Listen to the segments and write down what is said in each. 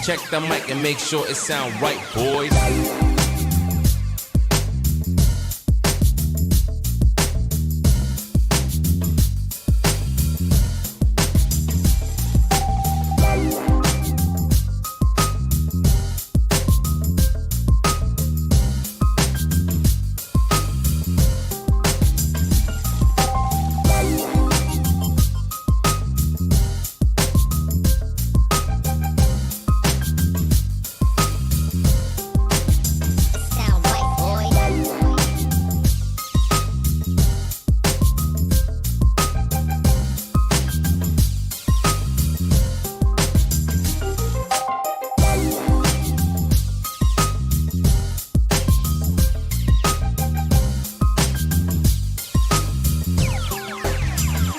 Check the mic and make sure it sound right, boys.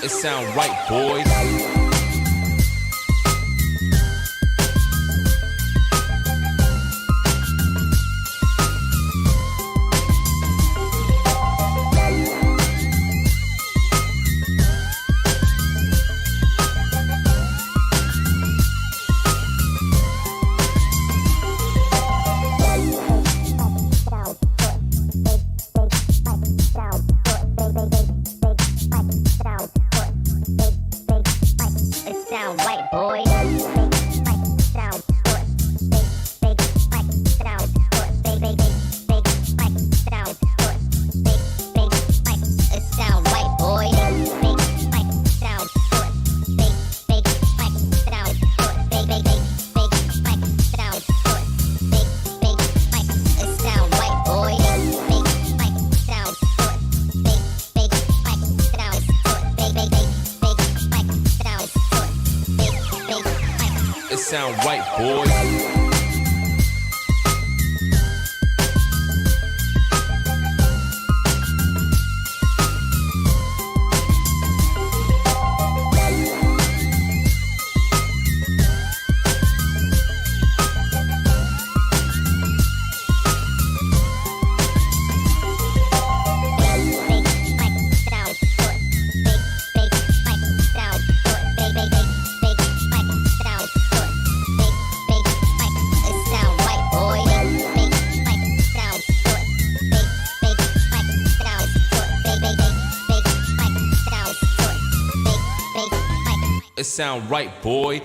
It sound right, boys. It sound right, boys. It sound right, boy.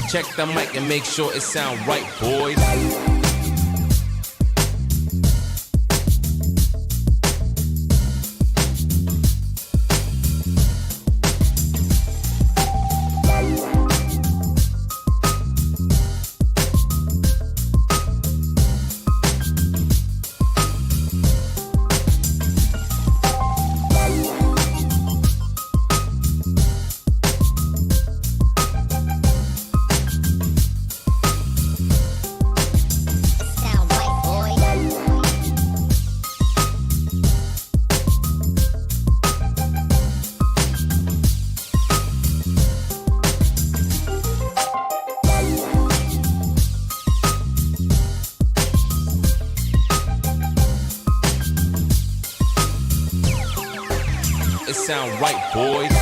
Check the mic and make sure it sound right, boys. It sound right, boys.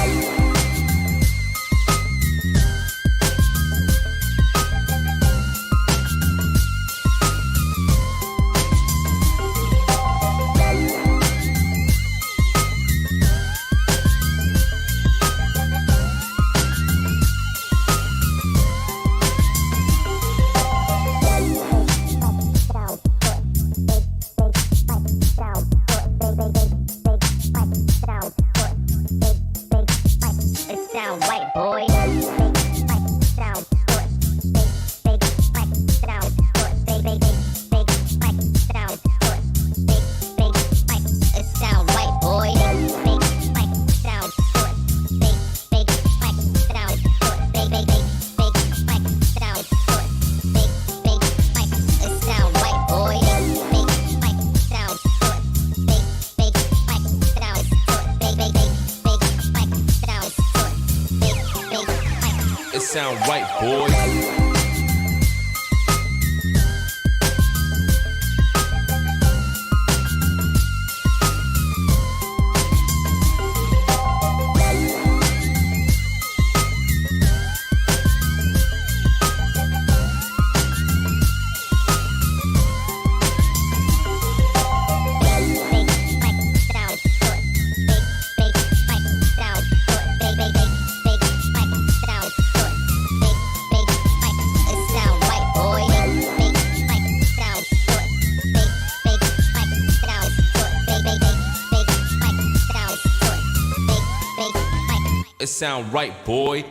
Sound right, boys. It sound right, boy.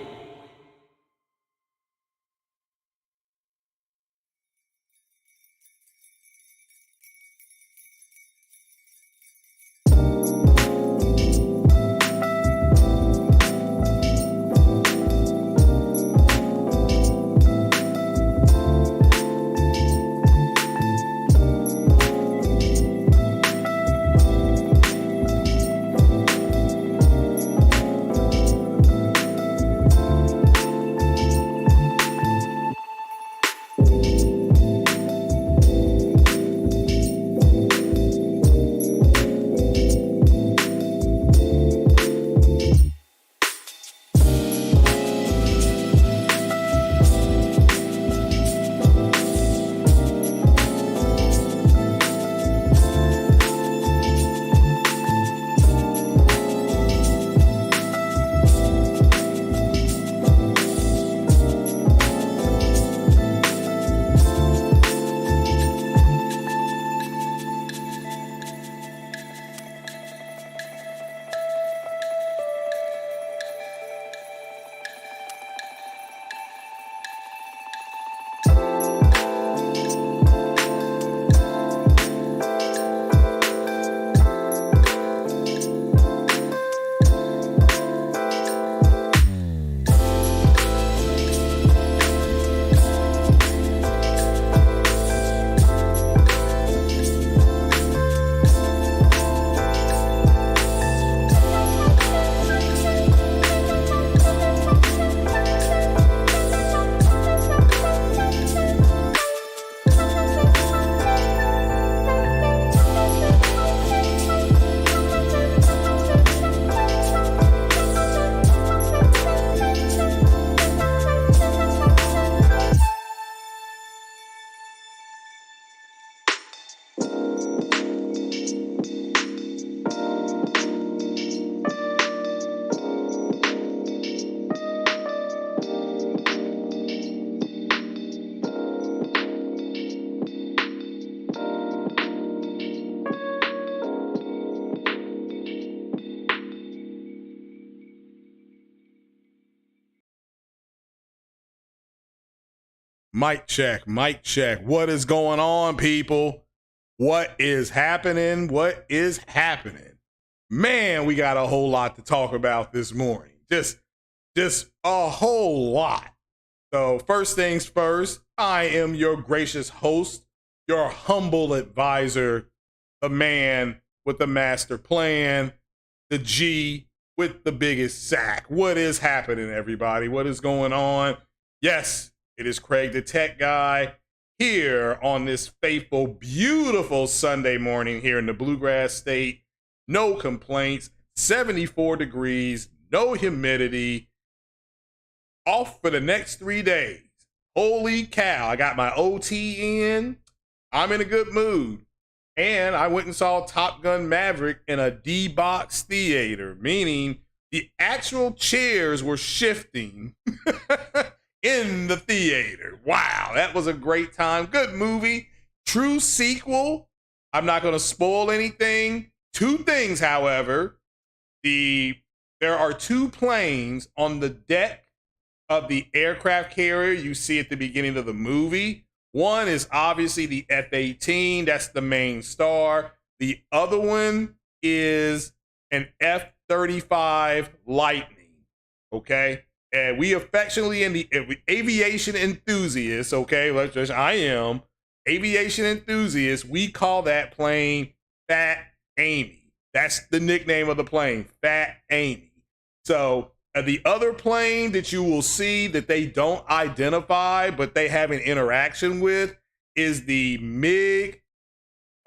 Mic check, mic check. What is going on, people? What is happening? What is happening? Man, we got a whole lot to talk about this morning. Just a whole lot. So first things first, I am your gracious host, your humble advisor, the man with the master plan, the G with the biggest sack. What is happening, everybody? What is going on? Yes, it is Craig the Tech Guy here on this faithful, beautiful Sunday morning here in the Bluegrass State. No complaints, 74 degrees, no humidity, off for the next 3 days. Holy cow, I got my OT in. I'm in a good mood. And I went and saw Top Gun Maverick in a D-box theater, meaning the actual chairs were shifting in the theater. Wow, that was a great time. Good movie. True sequel. I'm not going to spoil anything. Two things, however. There are two planes on the deck of the aircraft carrier you see at the beginning of the movie. One is obviously the F-18. That's the main star. The other one is an F-35 Lightning. Okay? And we affectionately, in the aviation enthusiasts, okay, I am aviation enthusiasts, we call that plane Fat Amy. That's the nickname of the plane, Fat Amy. So the other plane that you will see that they don't identify, but they have an interaction with, is the MiG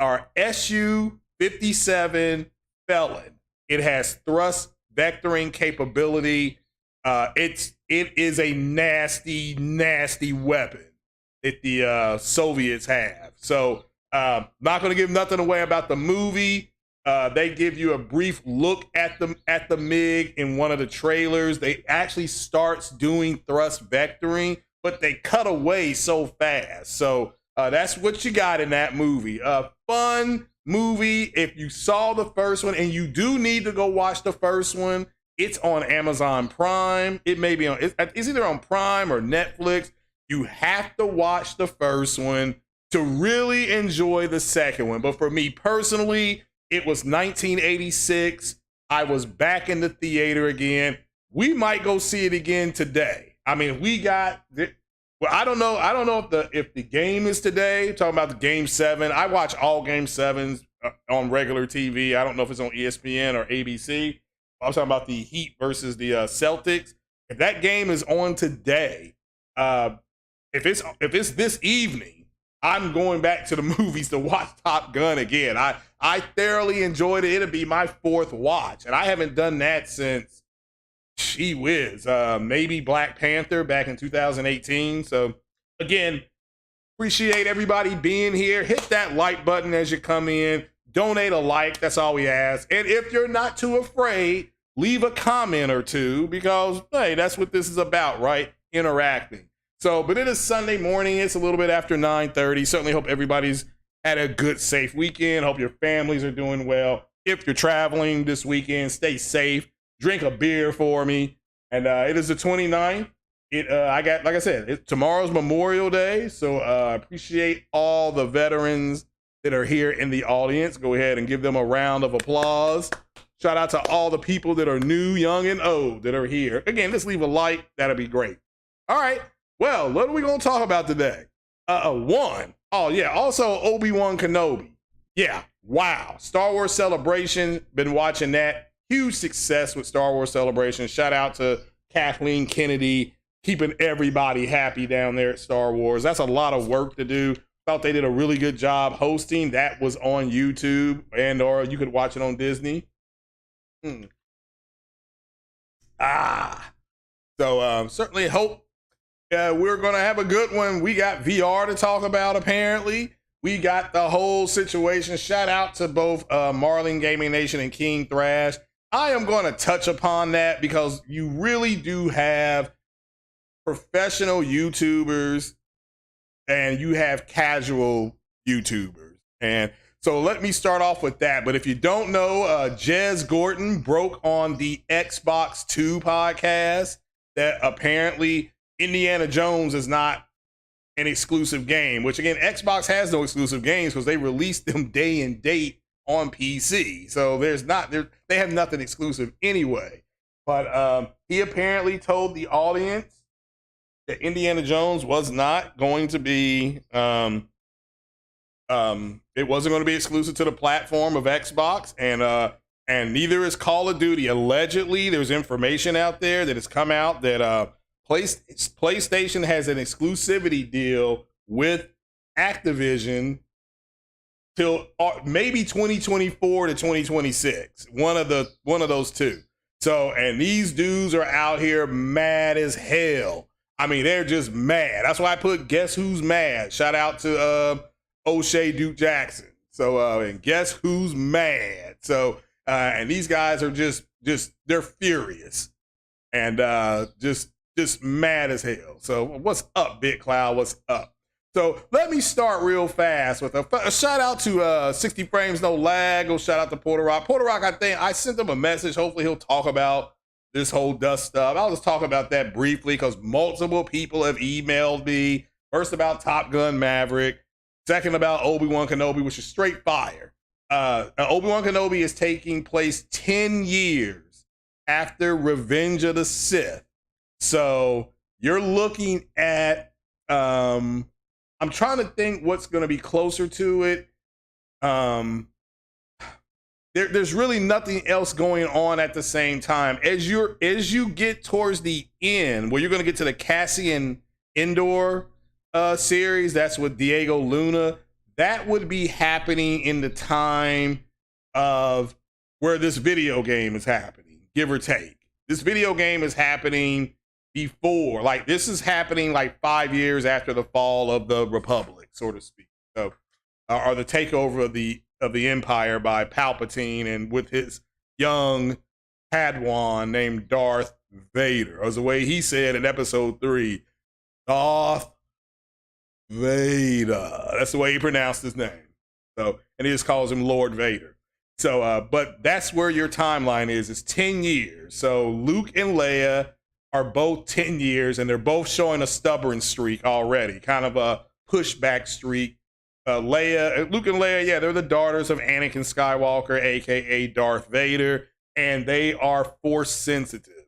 or Su-57 Felon. It has thrust vectoring capability. It is a nasty, nasty weapon that the Soviets have. So not going to give nothing away about the movie. They give you a brief look at the MiG in one of the trailers. They actually starts doing thrust vectoring, but they cut away so fast. So that's what you got in that movie. A fun movie. If you saw the first one, and you do need to go watch the first one, it's on Amazon Prime. It may be on, it's either on Prime or Netflix. You have to watch the first one to really enjoy the second one. But for me personally, it was 1986. I was back in the theater again. We might go see it again today. I mean, we got, well, I don't know if the game is today. Talking about the Game 7. I watch all Game 7s on regular TV. I don't know if it's on ESPN or ABC. I'm talking about the Heat versus the Celtics. If that game is on today, if it's this evening, I'm going back to the movies to watch Top Gun again. I thoroughly enjoyed it. It'll be my fourth watch, and I haven't done that since, gee whiz, maybe Black Panther back in 2018. So again, appreciate everybody being here. Hit that like button as you come in. Donate a like. That's all we ask. And if you're not too afraid, leave a comment or two, because, hey, that's what this is about, right? Interacting. So, but it is Sunday morning. It's a little bit after 9:30. Certainly hope everybody's had a good, safe weekend. Hope your families are doing well. If you're traveling this weekend, stay safe. Drink a beer for me. And it is the 29th. I got, like I said, tomorrow's Memorial Day. So appreciate all the veterans that are here in the audience. Go ahead and give them a round of applause. Shout out to all the people that are new, young, and old that are here. Again, just leave a like. That'll be great. All right. Well, what are we going to talk about today? Oh, yeah. Also, Obi-Wan Kenobi. Yeah. Wow. Star Wars Celebration. Been watching that. Huge success with Star Wars Celebration. Shout out to Kathleen Kennedy, keeping everybody happy down there at Star Wars. That's a lot of work to do. Thought they did a really good job hosting. That was on YouTube, and or you could watch it on Disney. So certainly hope we're going to have a good one. We got VR to talk about, apparently. we got the whole situation. Shout out to both Marlin Gaming Nation and King Thrash. I am going to touch upon that because you really do have professional YouTubers and you have casual YouTubers. And so let me start off with that. But if you don't know, Jez Gordon broke on the Xbox 2 podcast that apparently Indiana Jones is not an exclusive game, which again, Xbox has no exclusive games because they release them day and date on PC. So they have nothing exclusive anyway. But he apparently told the audience that Indiana Jones was not going to be it wasn't going to be exclusive to the platform of Xbox, and neither is Call of Duty. Allegedly, there's information out there that has come out that PlayStation has an exclusivity deal with Activision till maybe 2024 to 2026. One of those two. So, and these dudes are out here mad as hell. I mean, they're just mad. That's why I put Guess Who's Mad. Shout out to O'Shea Duke Jackson. So, and Guess Who's Mad. So, and these guys are just they're furious and just mad as hell. So what's up, Big Cloud? What's up? So let me start real fast with a shout out to 60 Frames No Lag. Go shout out to Porter Rock. Porter Rock, I think I sent him a message. Hopefully he'll talk about this whole dust stuff. I'll just talk about that briefly because multiple people have emailed me. First about Top Gun Maverick. Second about Obi-Wan Kenobi, which is straight fire. Obi-Wan Kenobi is taking place 10 years after Revenge of the Sith. So you're looking at, I'm trying to think what's going to be closer to it. There's really nothing else going on at the same time. As you get towards the end, where you're going to get to the Cassian Andor series, that's with Diego Luna. That would be happening in the time of where this video game is happening, give or take. This video game is happening before, like this is happening like 5 years after the fall of the Republic, so to speak. So, or the takeover of the Empire by Palpatine, and with his young Padawan named Darth Vader, as the way he said in Episode 3, Darth Vader. That's the way he pronounced his name. So, and he just calls him Lord Vader. So, but that's where your timeline is. It's 10 years. So Luke and Leia are both 10 years, and they're both showing a stubborn streak already, kind of a pushback streak. Luke and Leia, yeah, they're the daughters of Anakin Skywalker, aka Darth Vader, and they are force sensitive.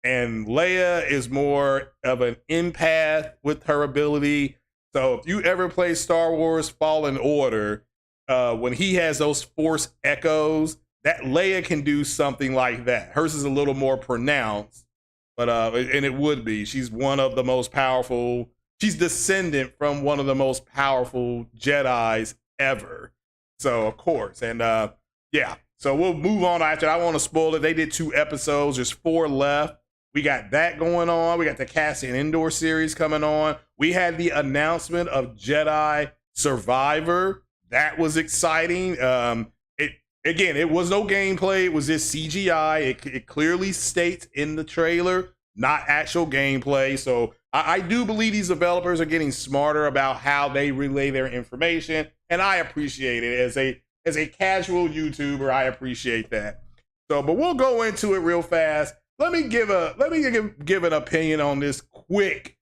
And Leia is more of an empath with her ability. So if you ever play Star Wars Fallen Order, when he has those force echoes, that Leia can do something like that. Hers is a little more pronounced, but and it would be. She's one of the most powerful. She's descendant from one of the most powerful Jedis ever. So of course, and yeah. So we'll move on after. I don't want to spoil it. They did 2 episodes. There's 4 left. We got that going on. We got the Cassian Andor series coming on. We had the announcement of Jedi Survivor. That was exciting. It was no gameplay. It was just CGI. It clearly states in the trailer, not actual gameplay. So I do believe these developers are getting smarter about how they relay their information, and I appreciate it. As a casual YouTuber, I appreciate that. So, but we'll go into it real fast. Let me give an opinion on this quick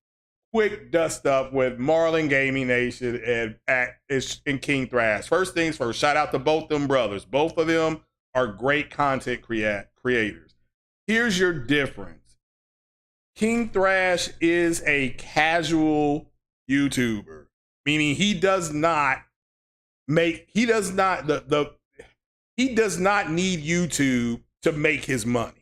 dust up with Marlin Gaming Nation and King Thrash. First things first, shout out to both them brothers. Both of them are great content creators. Here's your difference. King Thrash is a casual YouTuber, meaning he does not need YouTube to make his money.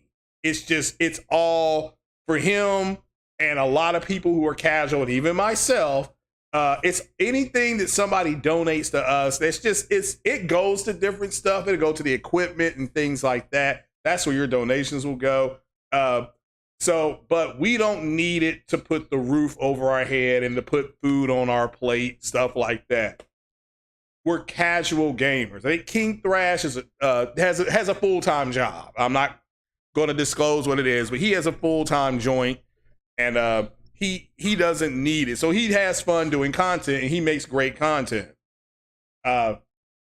It's all for him and a lot of people who are casual, and even myself. It's anything that somebody donates to us. It goes to different stuff. It'll go to the equipment and things like that. That's where your donations will go. But we don't need it to put the roof over our head and to put food on our plate, stuff like that. we're casual gamers. I think King Thrash is has a full-time job. I'm not going to disclose what it is, but he has a full-time joint, and he doesn't need it. So he has fun doing content, and he makes great content. But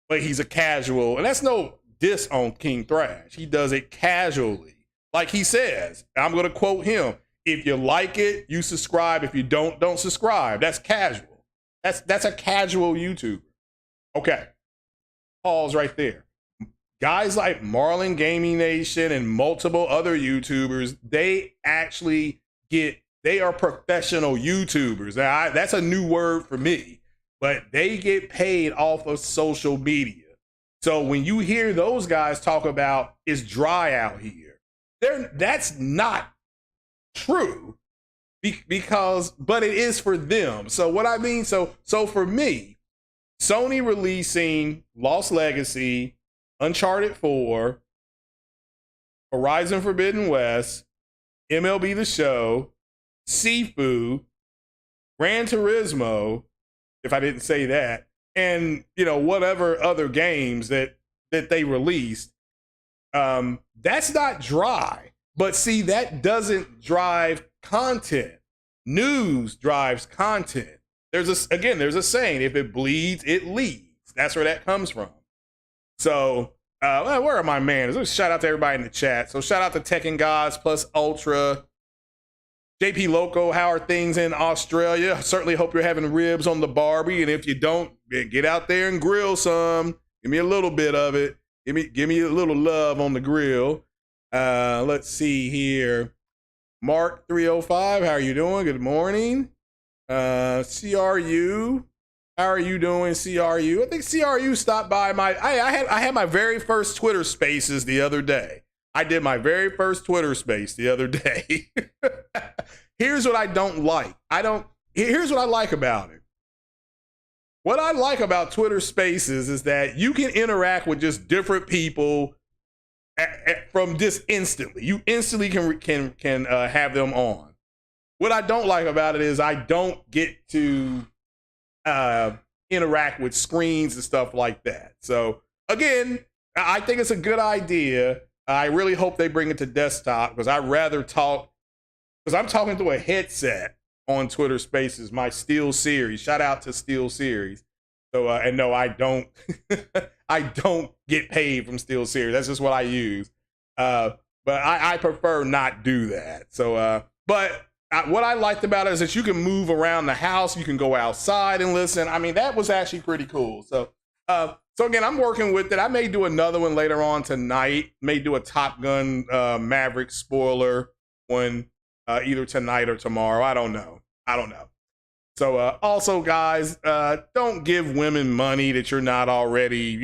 he's a casual, and that's no diss on King Thrash. He does it casually. Like he says, I'm going to quote him, if you like it, you subscribe. If you don't subscribe. That's casual. That's a casual YouTuber. Okay. Pause right there. Guys like Marlin Gaming Nation and multiple other YouTubers, they are professional YouTubers. Now, that's a new word for me, but they get paid off of social media. So when you hear those guys talk about it's dry out here, that's not true but it is for them. So what I mean, so for me, Sony releasing Lost Legacy, Uncharted 4, Horizon Forbidden West, MLB The Show, Sifu, Gran Turismo, if I didn't say that, and whatever other games that they released, that's not dry. But see, that doesn't drive content. News drives content. There's a saying, if it bleeds, it leads. That's where that comes from. So, where are my manners? Let's shout out to everybody in the chat. So shout out to Tekken Gods Plus Ultra. JP Loco, how are things in Australia? Certainly hope you're having ribs on the Barbie. And if you don't, get out there and grill some. Give me a little bit of it. Give me a little love on the grill. Let's see here. Mark 305, how are you doing? Good morning. CRU, how are you doing, CRU? I think CRU stopped by I had my very first Twitter Spaces the other day. I did my very first Twitter Space the other day. Here's what I don't like. Here's what I like about it. What I like about Twitter Spaces is that you can interact with just different people from just instantly. You instantly can have them on. What I don't like about it is I don't get to interact with screens and stuff like that. So again, I think it's a good idea. I really hope they bring it to desktop because I'd rather talk, because I'm talking through a headset on Twitter Spaces, my Steel Series. Shout out to Steel Series. So, and no, I don't, I don't get paid from Steel Series. That's just what I use. But I prefer not do that. So, what I liked about it is that you can move around the house. You can go outside and listen. I mean, that was actually pretty cool. So, so again, I'm working with it. I may do another one later on tonight. May do a Top Gun Maverick spoiler one either tonight or tomorrow. I don't know. So also, guys, don't give women money that you're not already,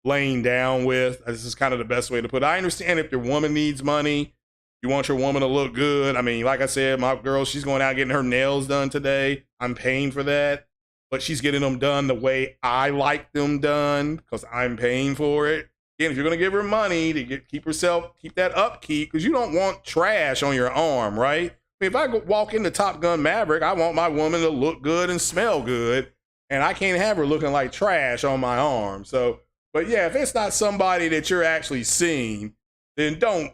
laying down with. This is kind of the best way to put it. I understand if your woman needs money, you want your woman to look good. I mean, like I said, my girl, she's going out getting her nails done today. I'm paying for that. But she's getting them done the way I like them done because I'm paying for it. Again, if you're going to give her money to keep that upkeep, because you don't want trash on your arm, right? I mean, if I walk into Top Gun Maverick, I want my woman to look good and smell good, and I can't have her looking like trash on my arm. So, but yeah, if it's not somebody that you're actually seeing, then don't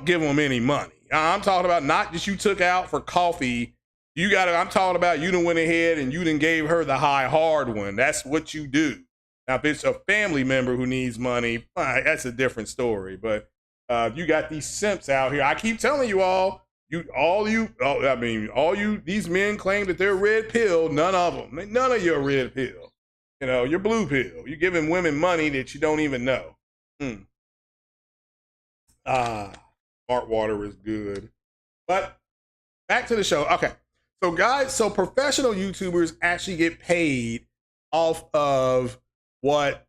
give them any money. I'm talking about not just you took out for coffee. I'm talking about you done went ahead and you done gave her the high hard one. That's what you do. Now, if it's a family member who needs money, that's a different story. But you got these simps out here. I keep telling you all, these men claim that they're red pill. None of them. None of you are red pill. You're blue pill. You're giving women money that you don't even know. Smart water is good. But back to the show. Okay. So guys, professional YouTubers actually get paid off of what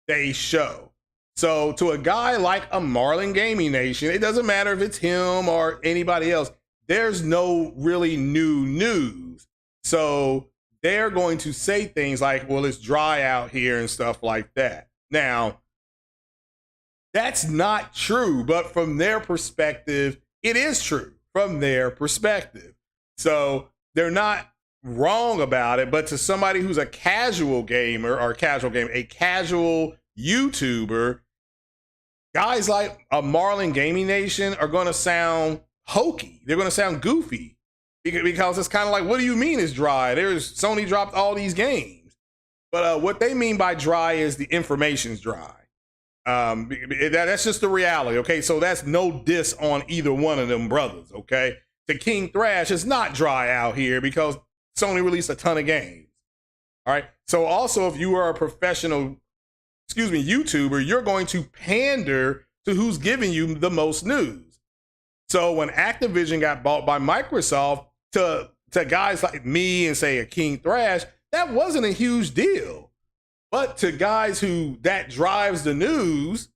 they show. So to a guy like a Marlin Gaming Nation, it doesn't matter if it's him or anybody else, there's no really new news. So they're going to say things like, well, it's dry out here and stuff like that. Now, that's not true, but from their perspective, it is true from their perspective. So they're not wrong about it, but to somebody who's a casual gamer or a casual YouTuber, guys like a Marlin Gaming Nation are going to sound hokey. They're going to sound goofy because it's kind of like, what do you mean it's dry? Sony dropped all these games. But what they mean by dry is the information's dry. That's just the reality, okay? So that's no diss on either one of them brothers, okay? The King Thrash is not dry out here because Sony released a ton of games, all right? So also, if you are a professional, YouTuber, you're going to pander to who's giving you the most news. So when Activision got bought by Microsoft, to guys like me and say a King Thrash, that wasn't a huge deal. But to guys who that drives the news,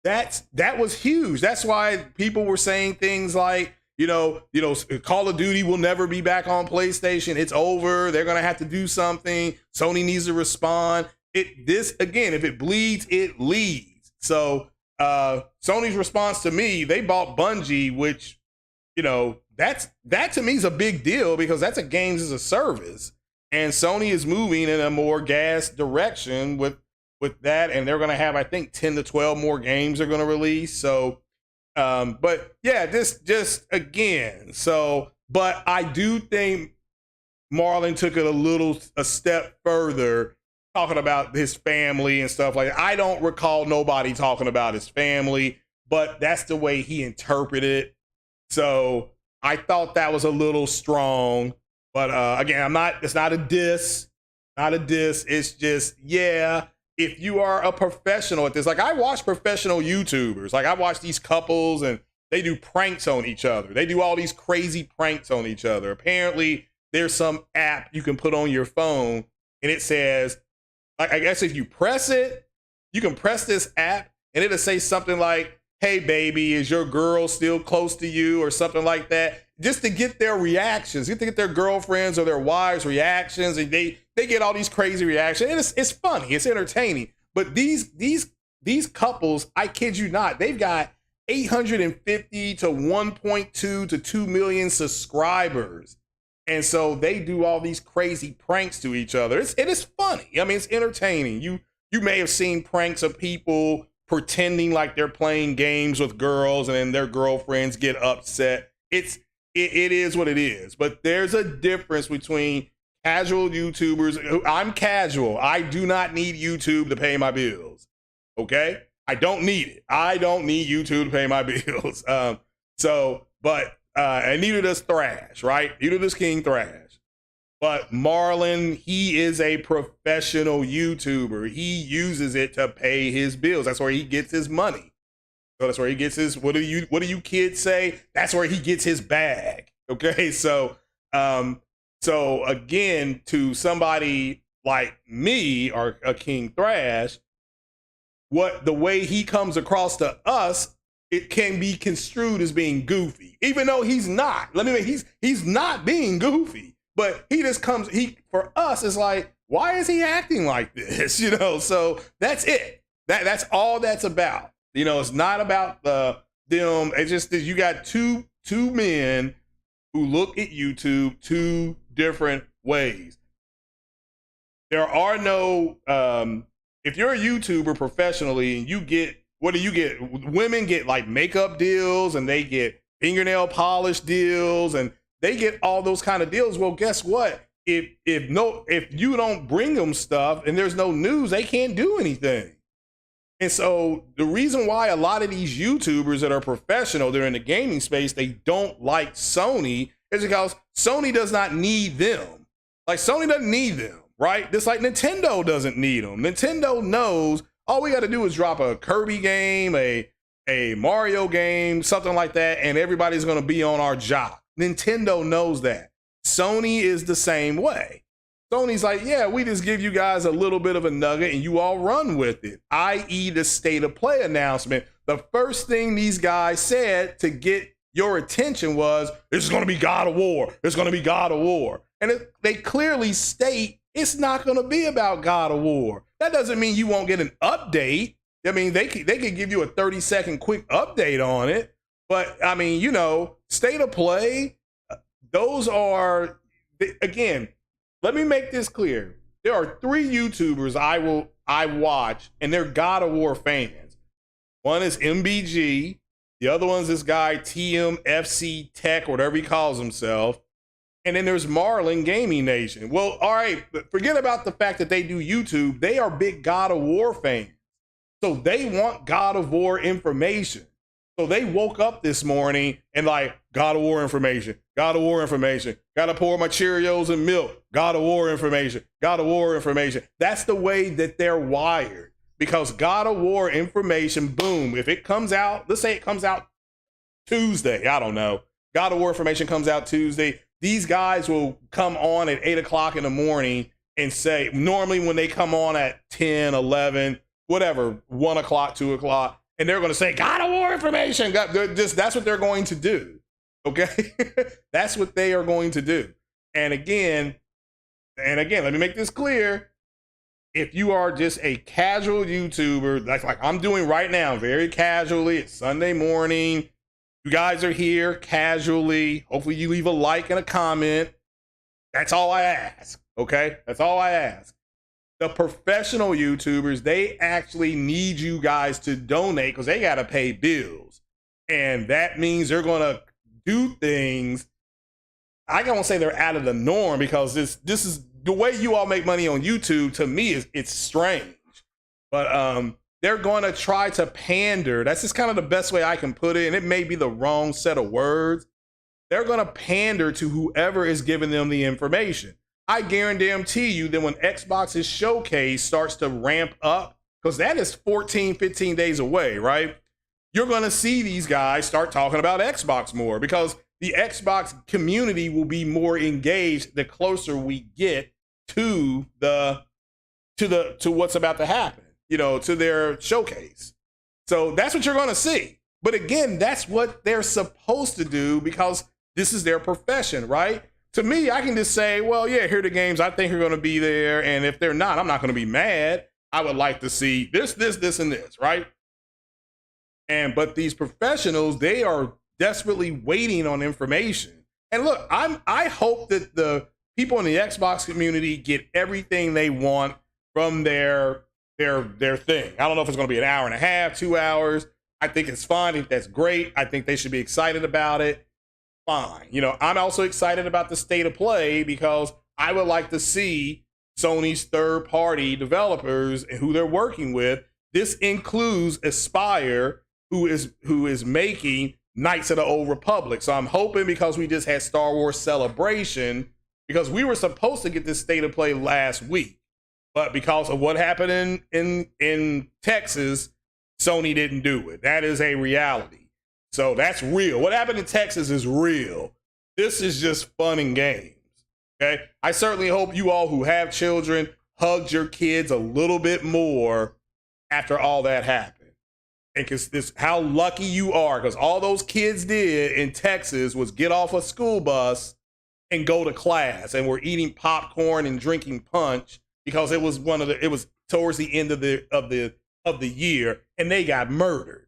that was huge. That's why people were saying things like, Call of Duty will never be back on PlayStation. It's over. They're going to have to do something. Sony needs to respond. If it bleeds, it leads. So Sony's response to me, they bought Bungie, which, that to me is a big deal because that's a games as a service. And Sony is moving in a more gas direction with that. And they're going to have, I think, 10 to 12 more games they're going to release. So, but yeah, just again. So, but I do think Marlon took it a step further, talking about his family and stuff like that. I don't recall nobody talking about his family, but that's the way he interpreted it. So I thought that was a little strong. But again, it's not a diss. It's just, yeah, if you are a professional at this, like I watch professional YouTubers, like I watch these couples and they do pranks on each other. They do all these crazy pranks on each other. Apparently there's some app you can put on your phone and it says, I guess if you press it, you can press this app and it'll say something like, hey baby, is your girl still close to you, or something like that, just to get their reactions, to get their girlfriends or their wives' reactions. And they get all these crazy reactions. And it's funny, it's entertaining. But these couples, I kid you not, they've got 850 to 1.2 to 2 million subscribers. And so they do all these crazy pranks to each other. It is funny. I mean, it's entertaining. You may have seen pranks of people pretending like they're playing games with girls and then their girlfriends get upset. It is what it is. But there's a difference between casual YouTubers. I'm casual. I do not need YouTube to pay my bills. Okay? I don't need it. I don't need YouTube to pay my bills. And neither does Thrash, right? Neither does King Thrash. But Marlon, he is a professional YouTuber. He uses it to pay his bills. That's where he gets his money. So that's where he gets his, what do you kids say? That's where he gets his bag. Okay, so again, to somebody like me or a King Thrash, the way he comes across to us, it can be construed as being goofy, even though he's not. He's not being goofy. But for us, it's like, why is he acting like this? So that's it. That's all that's about. It's not about them. It's just that you got two men who look at YouTube two different ways. There are no, if you're a YouTuber professionally and you get, what do you get? Women get like makeup deals and they get fingernail polish deals and they get all those kind of deals. Well, guess what? If you don't bring them stuff and there's no news, they can't do anything. And so the reason why a lot of these YouTubers that are professional, they're in the gaming space, they don't like Sony is because Sony does not need them. Like Sony doesn't need them, right? Just like Nintendo doesn't need them. Nintendo knows all we got to do is drop a Kirby game, a Mario game, something like that, and everybody's going to be on our job. Nintendo knows that. Sony is the same way. Sony's like, yeah, we just give you guys a little bit of a nugget and you all run with it, i.e. the state of play announcement. The first thing these guys said to get your attention was, this is going to be God of War. It's going to be God of War. And they clearly state it's not going to be about God of War. That doesn't mean you won't get an update. I mean, they could give you a 30-second quick update on it. But I mean, state of play, those are Again, let me make this clear. There are 3 YouTubers I watch, and they're God of War fans. One is MBG. The other one's this guy, TMFC Tech, whatever he calls himself. And then there's Marlin Gaming Nation. Well, all right, forget about the fact that they do YouTube. They are big God of War fans. So they want God of War information. So they woke up this morning and like, God of War information, God of War information, gotta pour my Cheerios and milk, God of War information, God of War information. That's the way that they're wired, because God of War information, boom, if it comes out, let's say it comes out Tuesday, I don't know, God of War information comes out Tuesday, these guys will come on at 8 o'clock in the morning and say, normally when they come on at 10, 11, whatever, 1 o'clock, 2 o'clock, and they're going to say, God of War information. That's what they're going to do. Okay. That's what they are going to do. And again, let me make this clear. If you are just a casual YouTuber, like I'm doing right now, very casually, it's Sunday morning. You guys are here casually. Hopefully you leave a like and a comment. That's all I ask. Okay. That's all I ask. The professional YouTubers, they actually need you guys to donate because they got to pay bills. And that means they're going to do things. I don't say they're out of the norm, because this is the way you all make money on YouTube. To me, it's strange. But they're going to try to pander. That's just kind of the best way I can put it. And it may be the wrong set of words. They're going to pander to whoever is giving them the information. I guarantee you that when Xbox's showcase starts to ramp up, because that is 14, 15 days away, right? You're going to see these guys start talking about Xbox more, because the Xbox community will be more engaged the closer we get to what's about to happen, to their showcase. So that's what you're going to see. But again, that's what they're supposed to do, because this is their profession, right? To me, I can just say, well, yeah, here are the games I think are going to be there. And if they're not, I'm not going to be mad. I would like to see this, and this, right? But these professionals, they are desperately waiting on information. And look, I hope that the people in the Xbox community get everything they want from their thing. I don't know if it's going to be an hour and a half, 2 hours. I think it's fine. I think that's great. I think they should be excited about it. Fine. I'm also excited about the state of play, because I would like to see Sony's third-party developers and who they're working with. This includes Aspire, who is making Knights of the Old Republic. So I'm hoping, because we just had Star Wars Celebration, because we were supposed to get this state of play last week, but because of what happened in Texas, Sony didn't do it. That is a reality. So that's real. What happened in Texas is real. This is just fun and games. Okay. I certainly hope you all who have children hugged your kids a little bit more after all that happened. And because this, how lucky you are, because all those kids did in Texas was get off a school bus and go to class, and were eating popcorn and drinking punch, because it was towards the end of the year, and they got murdered.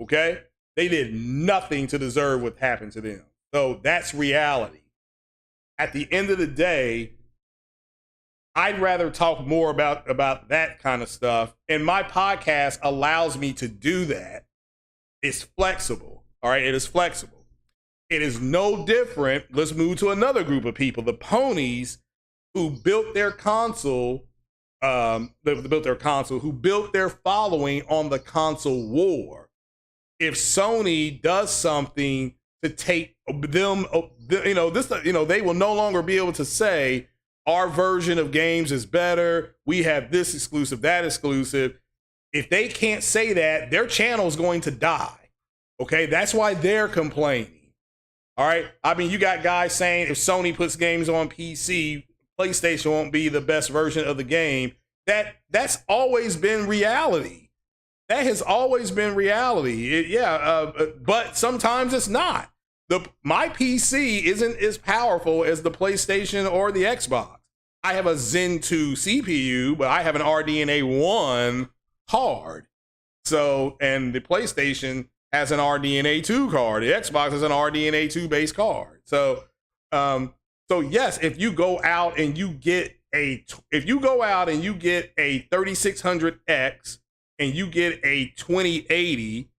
Okay. They did nothing to deserve what happened to them. So that's reality. At the end of the day, I'd rather talk more about that kind of stuff. And my podcast allows me to do that. It's flexible. All right. It is flexible. It is no different. Let's move to another group of people, the ponies who built their console, who built their following on the console war. If Sony does something to take them, they will no longer be able to say our version of games is better. We have this exclusive, that exclusive. If they can't say that, their channel is going to die. Okay, that's why they're complaining. All right, I mean, you got guys saying if Sony puts games on PC, PlayStation won't be the best version of the game. That's always been reality. That has always been reality. But sometimes it's not. My PC isn't as powerful as the PlayStation or the Xbox. I have a Zen 2 CPU, but I have an RDNA 1 card. So, and the PlayStation has an RDNA 2 card. The Xbox has an RDNA 2 base card. So, So yes, if you go out and you get a 3600X and you get a 2080,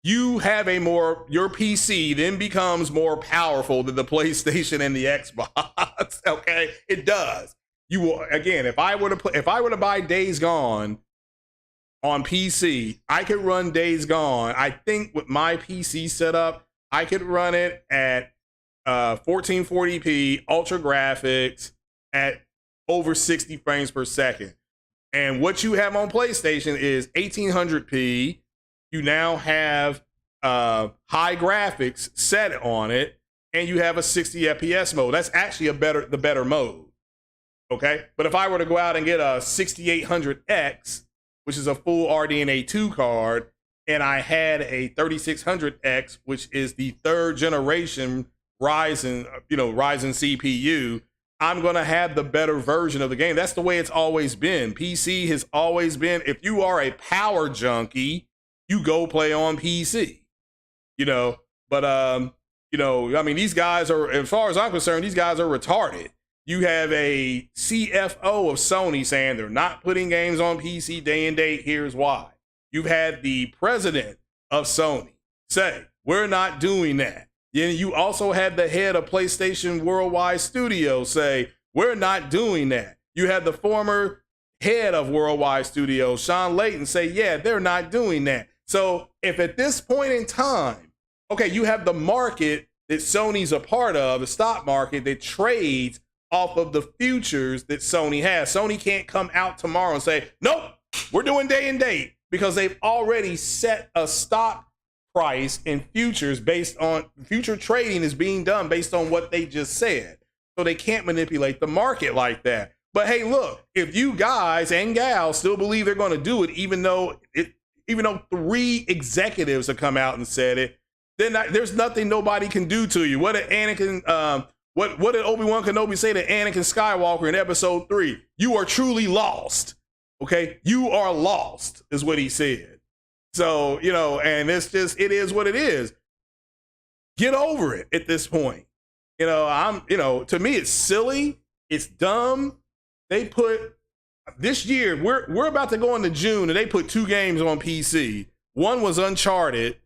you have your PC then becomes more powerful than the PlayStation and the Xbox. Okay, it does. You will, again, if I were to buy Days Gone on PC, I could run Days Gone. I think with my PC setup, I could run it at 1440p ultra graphics at over 60 frames per second. And what you have on PlayStation is 1800p. You now have high graphics set on it, and you have a 60 FPS mode. That's actually the better mode. Okay, but if I were to go out and get a 6800X, which is a full RDNA 2 card, and I had a 3600X, which is the third generation Ryzen CPU, I'm going to have the better version of the game. That's the way it's always been. PC has always been, if you are a power junkie, you go play on PC, but, I mean, these guys are, as far as I'm concerned, these guys are retarded. You have a CFO of Sony saying they're not putting games on PC day and date. Here's why. You've had the president of Sony say, we're not doing that. Then you also had the head of PlayStation Worldwide Studios say, we're not doing that. You had the former head of Worldwide Studios, Sean Layton, say, yeah, they're not doing that. So if at this point in time, okay, you have the market that Sony's a part of, the stock market that trades off of the futures that Sony has. Sony can't come out tomorrow and say, nope, we're doing day and date, because they've already set a stock price in futures based on future trading is being done based on what they just said. So they can't manipulate the market like that. But hey, look, if you guys and gals still believe they're going to do it, even though 3 executives have come out and said it, then there's nothing nobody can do to you. What did Anakin, what did Obi-Wan Kenobi say to Anakin Skywalker in episode 3? You are truly lost. Okay, you are lost is what he said. So, and it is what it is. Get over it at this point. To me, it's silly. It's dumb. They put this year, we're about to go into June, and they put 2 games on PC. One was Uncharted.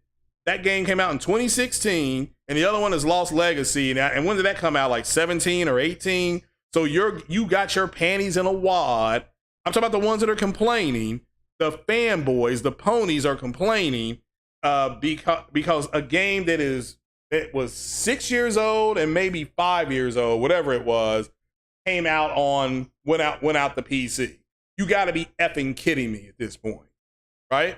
That game came out in 2016, and the other one is Lost Legacy. And when did that come out? Like 17 or 18? So you got your panties in a wad. I'm talking about the ones that are complaining. The fanboys, the ponies are complaining because a game that was 6 years old and maybe 5 years old, whatever it was, went out the PC. You got to be effing kidding me at this point, right?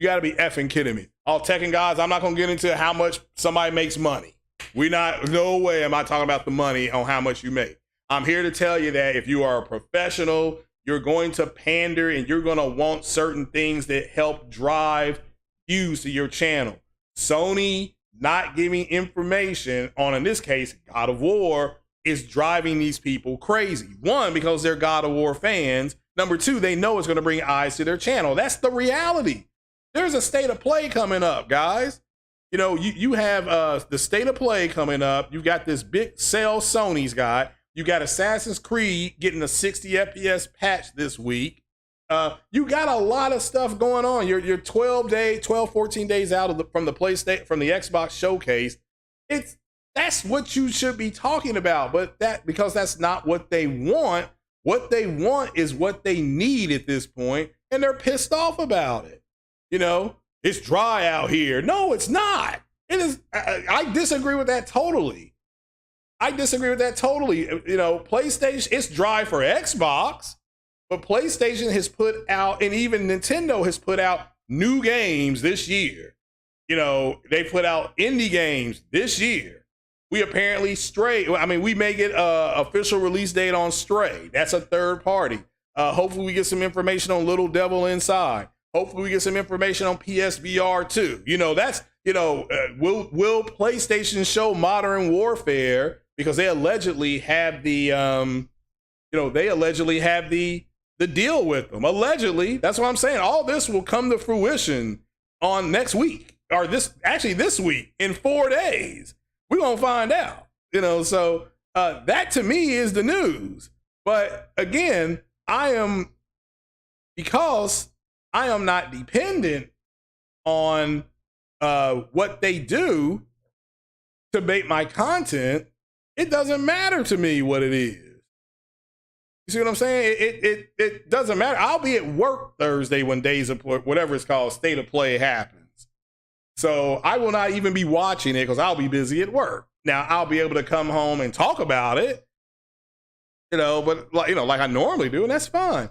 You got to be effing kidding me. All Tekken guys, I'm not going to get into how much somebody makes money. No way am I talking about the money on how much you make. I'm here to tell you that if you are a professional, you're going to pander and you're going to want certain things that help drive views to your channel. Sony not giving information on, in this case, God of War, is driving these people crazy. 1, because they're God of War fans. Number 2, they know it's going to bring eyes to their channel. That's the reality. There's a state of play coming up, guys. You have the state of play coming up. You've got this big sale Sony's got. You got Assassin's Creed getting a 60 FPS patch this week. You got a lot of stuff going on. You're 14 days out from the Xbox showcase. That's what you should be talking about, but because that's not what they want. What they want is what they need at this point, and they're pissed off about it. It's dry out here. No, it's not. It is. I disagree with that totally. PlayStation, it's dry for Xbox, but PlayStation has put out, and even Nintendo has put out new games this year. They put out indie games this year. We apparently we may get a official release date on Stray. That's a third party. Hopefully we get some information on Little Devil Inside. Hopefully we get some information on PSVR 2. Will PlayStation show Modern Warfare, because they allegedly have the deal with them. Allegedly, that's what I'm saying. All this will come to fruition on next week, or this week in 4 days. We're gonna find out. So that to me is the news. But again, because I am not dependent on what they do to make my content, it doesn't matter to me what it is. You see what I'm saying? It doesn't matter. I'll be at work Thursday when Days of whatever it's called, State of Play happens. So I will not even be watching it because I'll be busy at work. Now I'll be able to come home and talk about it, but like I normally do, and that's fine.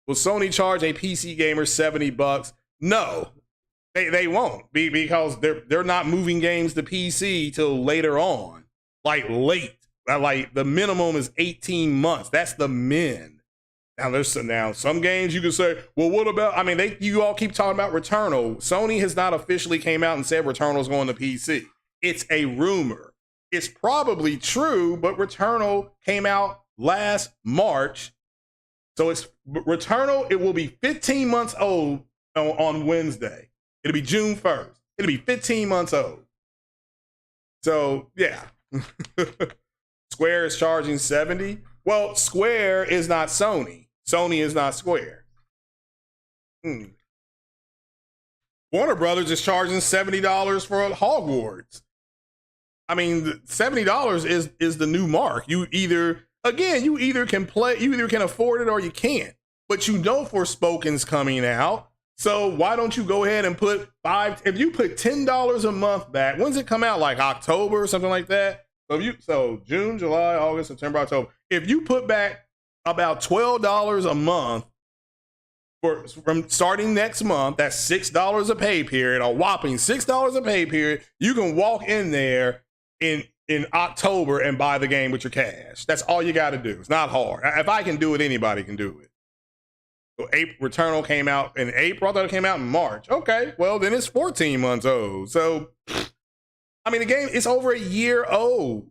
Will Sony charge a PC gamer $70? No, they won't because they're not moving games to PC till later on, like late. Like the minimum is 18 months. That's the min. Now some games you can say, well, what about? I mean, you all keep talking about Returnal. Sony has not officially came out and said Returnal's going to PC. It's a rumor. It's probably true, but Returnal came out last March. So it's Returnal. It will be 15 months old on Wednesday. It'll be June 1st. It'll be 15 months old. So yeah. Square is charging 70. Well, Square is not Sony. Sony is not Square. Warner Brothers is charging $70 for Hogwarts. I mean, $70 is the new mark. You either can play, you either can afford it or you can't. But Forspoken's coming out. So why don't you go ahead and put if you put $10 a month back, when's it come out? Like October or something like that? So June, July, August, September, October. If you put back about $12 a month from starting next month, that's $6 a pay period, a whopping $6 a pay period. You can walk in there in October and buy the game with your cash. That's all you got to do. It's not hard. If I can do it, anybody can do it. So Returnal came out in April. I thought it came out in March. Okay, well then it's 14 months old. So I mean, the game is over a year old.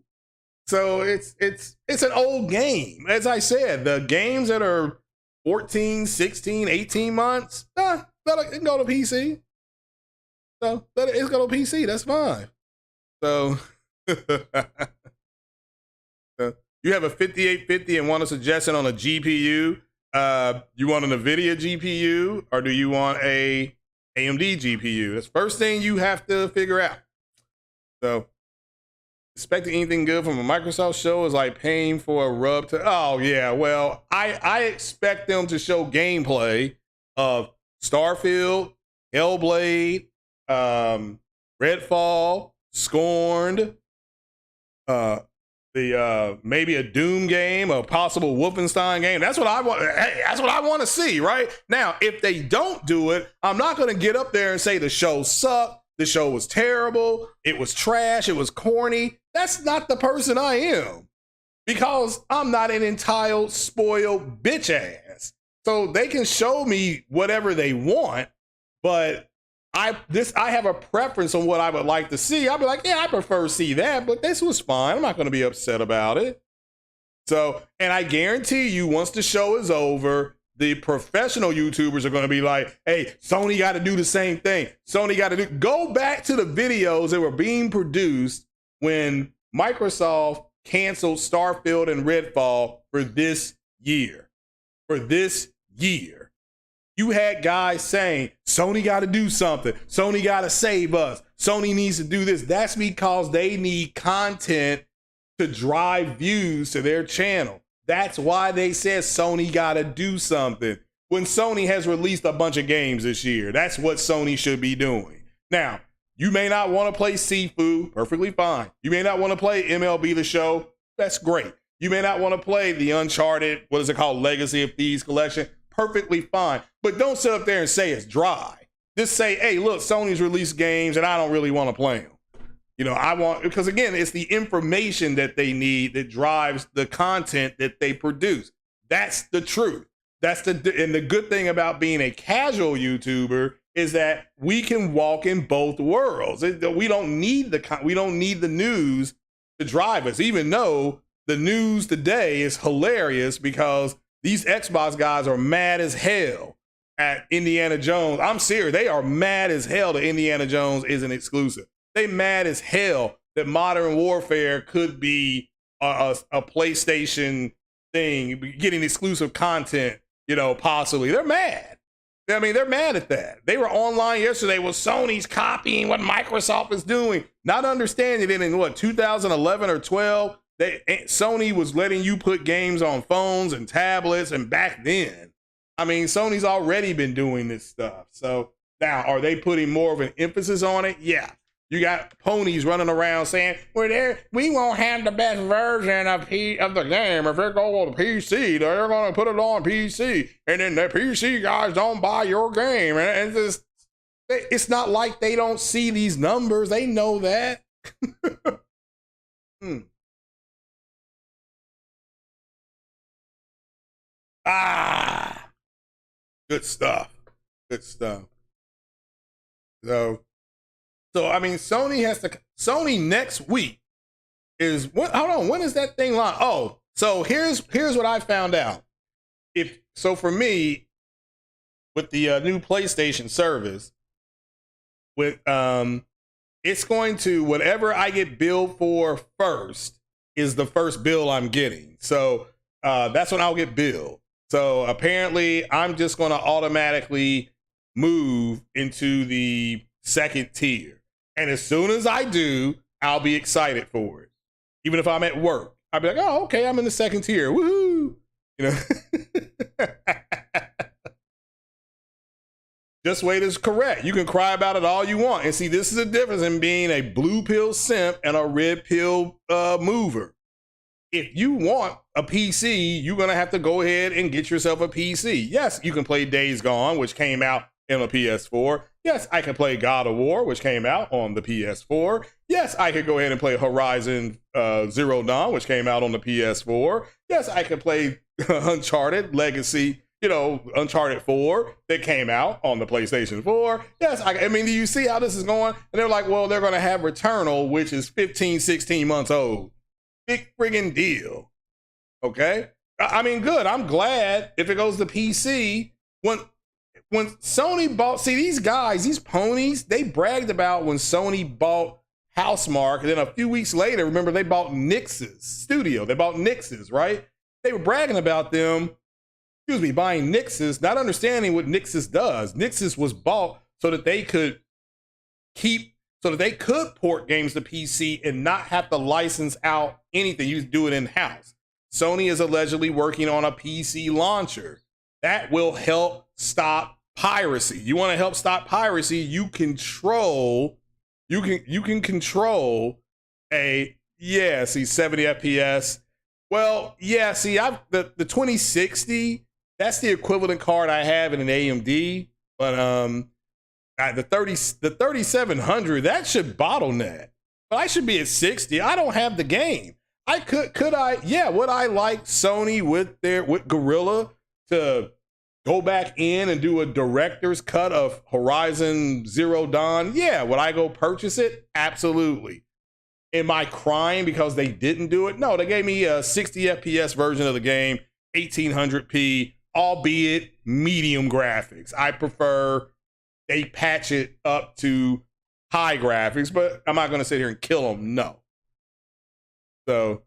So it's an old game. As I said, the games that are 14, 16, 18 months, it can go to PC. So it's go to PC. That's fine. So you have a 5850 and want a suggestion on a GPU. You want an NVIDIA GPU or do you want a AMD GPU? That's the first thing you have to figure out. So expecting anything good from a Microsoft show is like paying for a rub to, oh yeah, well, I expect them to show gameplay of Starfield, Hellblade, Redfall, Scorned, maybe a Doom game, a possible Wolfenstein game. That's what I want. Hey, that's what I want to see, right? Now, if they don't do it, I'm not going to get up there and say the show sucked. The show was terrible. It was trash. It was corny. That's not the person I am because I'm not an entitled, spoiled bitch ass. So they can show me whatever they want, but I have a preference on what I would like to see. I'll be like, yeah, I prefer to see that, but this was fine. I'm not going to be upset about it. So, and I guarantee you, once the show is over, the professional YouTubers are going to be like, hey, Sony got to do the same thing. Sony got to go back to the videos that were being produced when Microsoft canceled Starfield and Redfall for this year. You had guys saying, Sony got to do something. Sony got to save us. Sony needs to do this. That's because they need content to drive views to their channel. That's why they said Sony got to do something. When Sony has released a bunch of games this year, that's what Sony should be doing. Now, you may not want to play Sifu, perfectly fine. You may not want to play MLB The Show, that's great. You may not want to play the Uncharted, what is it called, Legacy of Thieves collection, perfectly fine. But don't sit up there and say it's dry. Just say, hey, look, Sony's released games and I don't really want to play them. Because again, it's the information that they need that drives the content that they produce. That's the truth. And the good thing about being a casual YouTuber is that we can walk in both worlds. We don't need the news to drive us, even though the news today is hilarious because these Xbox guys are mad as hell at Indiana Jones. I'm serious. They are mad as hell that Indiana Jones isn't exclusive. They mad as hell that Modern Warfare could be a PlayStation thing, getting exclusive content, possibly. They're mad. I mean, they're mad at that. They were online yesterday with Sony's copying what Microsoft is doing, not understanding that in 2011 or 12, Sony was letting you put games on phones and tablets, and back then, I mean, Sony's already been doing this stuff. So now, are they putting more of an emphasis on it? Yeah. You got ponies running around saying, well, we won't have the best version of the game. If it goes on PC, they're going to put it on PC. And then the PC guys don't buy your game. And it's not like they don't see these numbers. They know that. Good stuff. Good stuff. So I mean, Sony next week is hold on, when is that thing live? Oh, so here's what I found out. For me, with the new PlayStation service, with it's going to, whatever I get billed for first is the first bill I'm getting. So that's when I'll get billed. So apparently I'm just going to automatically move into the second tier. And as soon as I do, I'll be excited for it. Even if I'm at work, I'll be like, oh, okay, I'm in the second tier. Woohoo! Just wait is correct. You can cry about it all you want. And see, this is the difference in being a blue pill simp and a red pill mover. If you want a PC, you're going to have to go ahead and get yourself a PC. Yes, you can play Days Gone, which came out on a PS4. Yes, I can play God of War, which came out on the PS4. Yes, I could go ahead and play Horizon Zero Dawn, which came out on the PS4. Yes, I could play Uncharted Legacy, Uncharted 4 that came out on the PlayStation 4. Yes, I mean, do you see how this is going? And they're like, well, they're going to have Returnal, which is 15, 16 months old. Big friggin' deal. Okay? I mean, good. I'm glad if it goes to PC. When Sony bought, see, these guys, these ponies, they bragged about when Sony bought Housemarque, and then a few weeks later, remember, they bought Nix's studio. They bought Nix's, right? They were bragging about them, buying Nix's, not understanding what Nix's does. Nix's was bought so that they could port games to PC and not have to license out anything. You do it in-house. Sony is allegedly working on a PC launcher that will help stop piracy. You want to help stop piracy, you can control a 70 FPS. Well, yeah, see, the 2060, that's the equivalent card I have in an AMD, but the 3700, that should bottleneck. But I should be at 60. I don't have the game. Would I like Sony with Gorilla to go back in and do a director's cut of Horizon Zero Dawn? Yeah. Would I go purchase it? Absolutely. Am I crying because they didn't do it? No, they gave me a 60 FPS version of the game, 1800p, albeit medium graphics. I prefer they patch it up to high graphics, but I'm not going to sit here and kill them. No. So,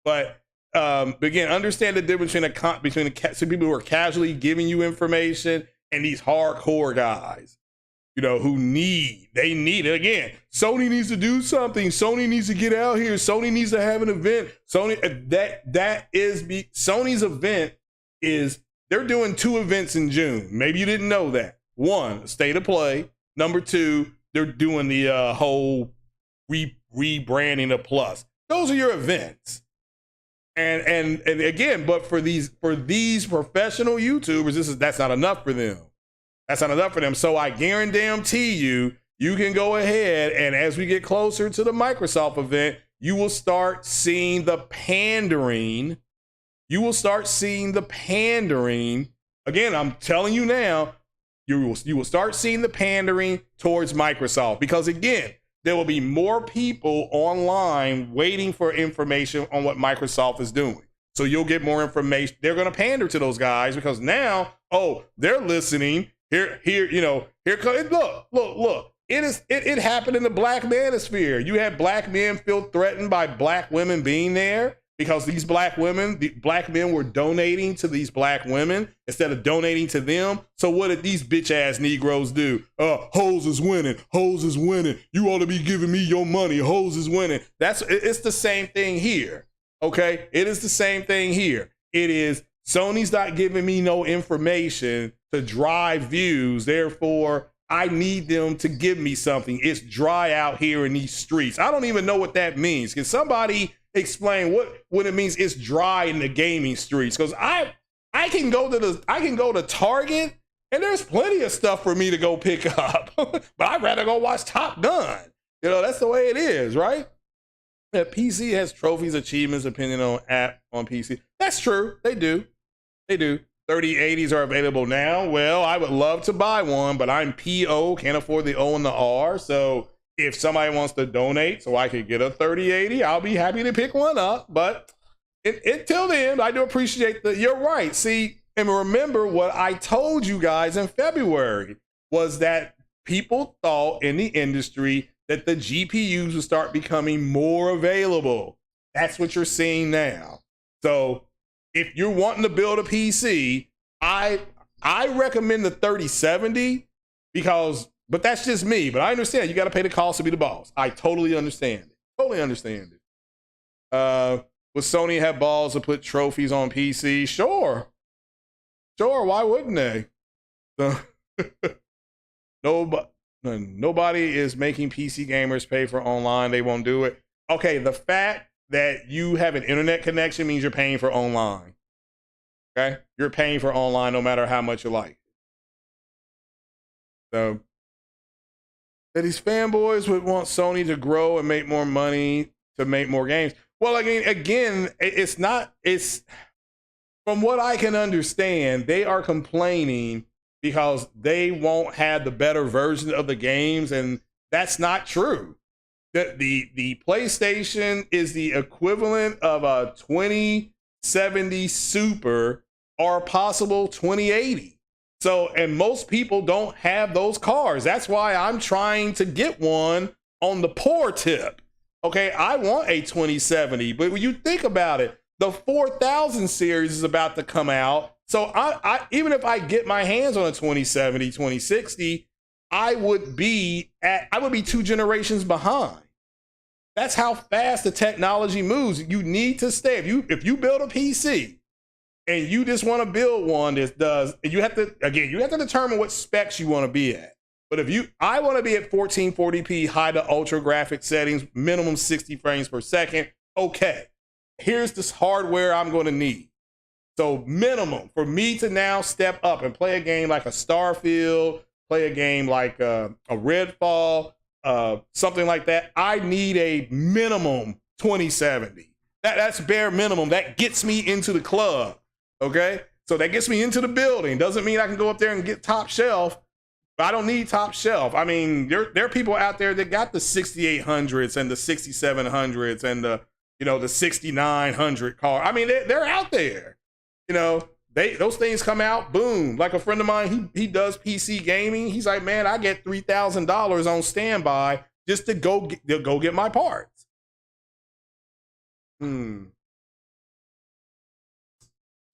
but again, understand the difference between some people who are casually giving you information and these hardcore guys, who need it. Again, Sony needs to do something. Sony needs to get out here. Sony needs to have an event. Sony's event is, they're doing 2 events in June. Maybe you didn't know that. 1, State of Play. Number 2, they're doing the whole rebranding of Plus. Those are your events. And again, but for these professional YouTubers, that's not enough for them. That's not enough for them. So I guarantee you can go ahead, and as we get closer to the Microsoft event, you will start seeing the pandering. Again, I'm telling you now, you will start seeing the pandering towards Microsoft, because again, there will be more people online waiting for information on what Microsoft is doing. So you'll get more information. They're going to pander to those guys because now, they're listening. Here comes, look. It happened in the black manosphere. You had black men feel threatened by black women being there because these black men were donating to these black women instead of donating to them. So what did these bitch ass Negroes do? Hoes is winning. Hoes is winning. You ought to be giving me your money. Hoes is winning. It's the same thing here. Okay, it is the same thing here. It is Sony's not giving me no information to drive views. Therefore, I need them to give me something. It's dry out here in these streets. I don't even know what that means. Can somebody explain what it means? It's dry in the gaming streets? Because I can go to Target and there's plenty of stuff for me to go pick up, but I'd rather go watch Top Gun. You know, that's the way it is, right? Yeah, PC has trophies, achievements, depending on app on PC. That's true. They do. 3080s are available now. Well, I would love to buy one, but I'm PO, can't afford the O and the R. So if somebody wants to donate so I can get a 3080, I'll be happy to pick one up. But until then, I do appreciate you're right. See, and remember what I told you guys in February was that people thought in the industry that the GPUs would start becoming more available. That's what you're seeing now. So if you're wanting to build a PC, I recommend the 3070 but that's just me. But I understand you got to pay the cost to be the boss. I totally understand it. Totally understand it. Would Sony have balls to put trophies on PC? Sure. Why wouldn't they? Nobody is making PC gamers pay for online. They won't do it. Okay, the fact that you have an internet connection means you're paying for online. Okay? You're paying for online no matter how much you like it. So, that these fanboys would want Sony to grow and make more money to make more games. Well, again, it's from what I can understand, they are complaining because they won't have the better version of the games, and that's not true. The PlayStation is the equivalent of a 2070 Super or possible 2080. So, and most people don't have those cars. That's why I'm trying to get one on the poor tip. Okay, I want a 2070, but when you think about it, the 4000 series is about to come out. So I even if I get my hands on a 2070, 2060, I would be 2 generations behind. That's how fast the technology moves. You need to stay. If you build a PC and you just want to build one that does, you have to determine what specs you want to be at. But I want to be at 1440p high to ultra graphic settings, minimum 60 frames per second. Okay, here's this hardware I'm going to need. So minimum for me to now step up and play a game like a Starfield, play a game like a Redfall, something like that, I need a minimum 2070. That's bare minimum. That gets me into the club. Okay, so that gets me into the building. Doesn't mean I can go up there and get top shelf. I don't need top shelf. I mean, there are people out there that got the 6800s and the 6700s and the 6900 car. I mean, they're out there. You know, those things come out, boom. Like a friend of mine, he does PC gaming. He's like, man, I get $3,000 on standby just to go get my parts.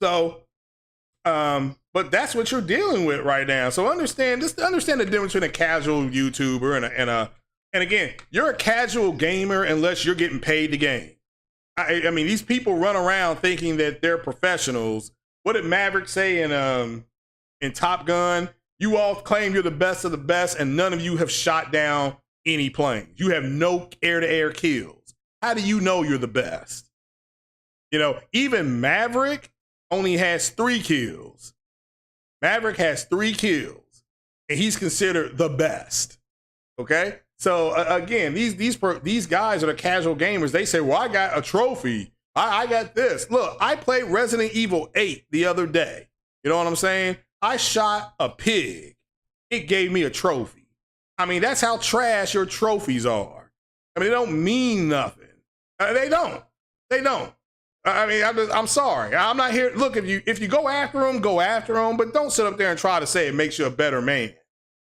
So, but that's what you're dealing with right now. So understand the difference between a casual YouTuber and again, you're a casual gamer unless you're getting paid to game. I mean, these people run around thinking that they're professionals. What did Maverick say in Top Gun? You all claim you're the best of the best, and none of you have shot down any planes. You have no air-to-air kills. How do you know you're the best? You know, even Maverick only has 3 kills. Maverick has 3 kills, and he's considered the best. Okay? So again, these guys are the casual gamers. They say, well, I got a trophy. I got this. Look, I played Resident Evil 8 the other day. You know what I'm saying? I shot a pig. It gave me a trophy. I mean, that's how trash your trophies are. I mean, they don't mean nothing. They don't. I mean, I'm sorry. I'm not here. Look, if you go after them, but don't sit up there and try to say it makes you a better man.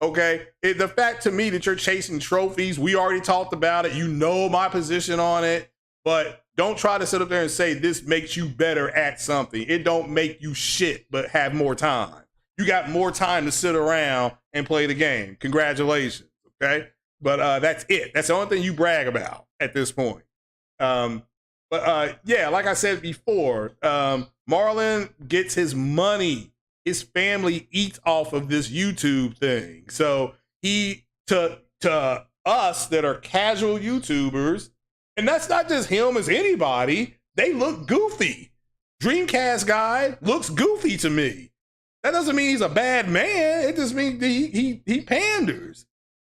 Okay, the fact to me that you're chasing trophies, we already talked about it. You know my position on it, but don't try to sit up there and say this makes you better at something. It don't make you shit, but have more time. You got more time to sit around and play the game. Congratulations, okay? But that's it. That's the only thing you brag about at this point. Yeah, like I said before, Marlon gets his money. His family eats off of this YouTube thing. So he to us that are casual YouTubers, and that's not just him as anybody, they look goofy. Dreamcast guy looks goofy to me. That doesn't mean he's a bad man. It just means he panders.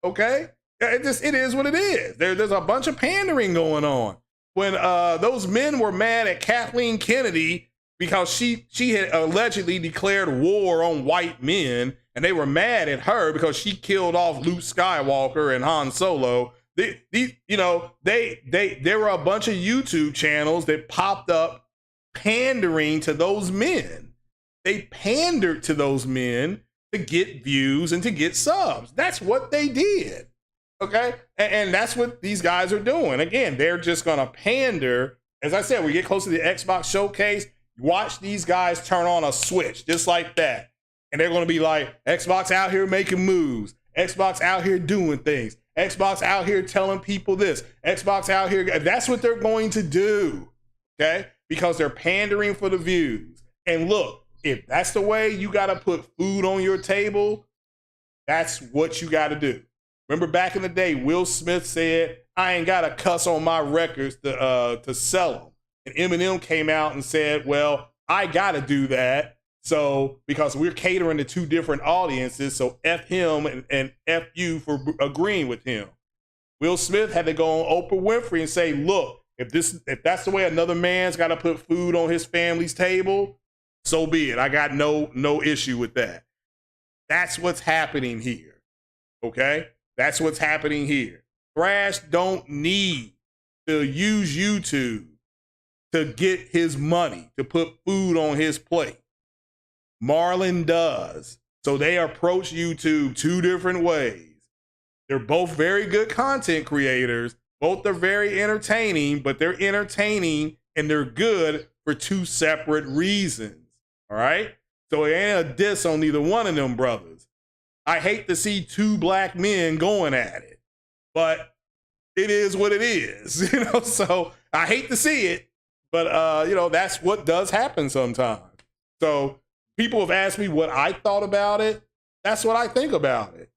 Okay? It is what it is. There's a bunch of pandering going on. When those men were mad at Kathleen Kennedy because she had allegedly declared war on white men, and they were mad at her because she killed off Luke Skywalker and Han Solo. There were a bunch of YouTube channels that popped up pandering to those men. They pandered to those men to get views and to get subs. That's what they did. Okay, and that's what these guys are doing. Again, they're just gonna pander. As I said, we get close to the Xbox showcase. Watch these guys turn on a switch just like that, and they're gonna be like, Xbox out here making moves. Xbox out here doing things. Xbox out here telling people this. Xbox out here. That's what they're going to do. Okay, because they're pandering for the views. And look, if that's the way you gotta put food on your table, that's what you gotta do. Remember back in the day, Will Smith said, I ain't got to cuss on my records to sell them. And Eminem came out and said, well, I got to do that. So because we're catering to two different audiences, so F him and F you for agreeing with him. Will Smith had to go on Oprah Winfrey and say, look, if that's the way another man's got to put food on his family's table, so be it. I got no issue with that. That's what's happening here. Okay? That's what's happening here. Thrash don't need to use YouTube to get his money, to put food on his plate. Marlon does. So they approach YouTube two different ways. They're both very good content creators. Both are very entertaining, but they're entertaining and they're good for two separate reasons. All right? So it ain't a diss on neither one of them brothers. I hate to see two black men going at it, but it is what it is, so I hate to see it, but that's what does happen sometimes. So people have asked me what I thought about it. That's what I think about it.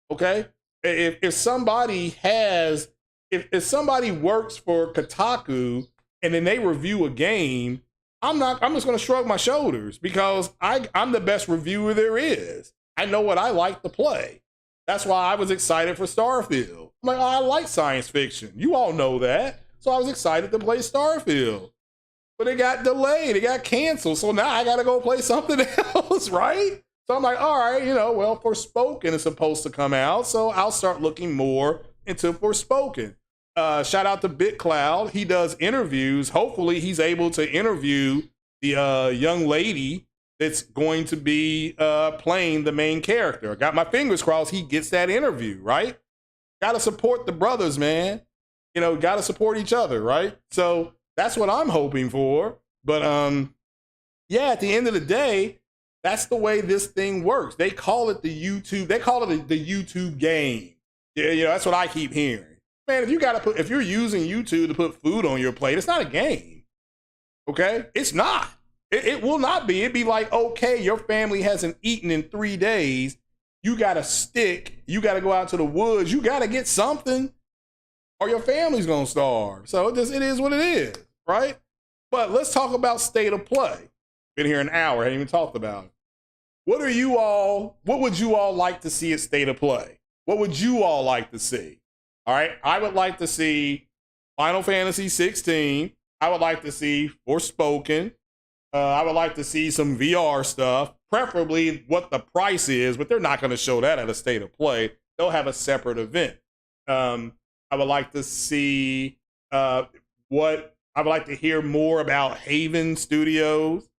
Okay. If somebody if somebody works for Kotaku and then they review a game, I'm just going to shrug my shoulders because I'm the best reviewer there is. I know what I like to play. That's why I was excited for Starfield. I'm like, oh, I like science fiction. You all know that. So I was excited to play Starfield. But it got delayed. It got canceled. So now I got to go play something else, right? So I'm like, all right, well, Forspoken is supposed to come out. So I'll start looking more into Forspoken. Shout out to BitCloud. He does interviews. Hopefully he's able to interview the young lady that's going to be playing the main character. I got my fingers crossed he gets that interview, right? Got to support the brothers, man. Got to support each other, right? So that's what I'm hoping for. But yeah, at the end of the day, that's the way this thing works. They call it the YouTube YouTube game. Yeah, that's what I keep hearing. Man, if you're using YouTube to put food on your plate, it's not a game. Okay? It's not. It will not be. It'd be like, okay, your family hasn't eaten in 3 days. You got a stick. You got to go out to the woods. You got to get something or your family's going to starve. So it is what it is, right? But let's talk about state of play. Been here an hour. Haven't even talked about it. What would you all like to see at state of play? What would you all like to see? All right. I would like to see Final Fantasy 16. I would like to see Forspoken. I would like to see some VR stuff, preferably what the price is, but they're not going to show that at a state of play. They'll have a separate event. I would like to see I would like to hear more about Haven Studios.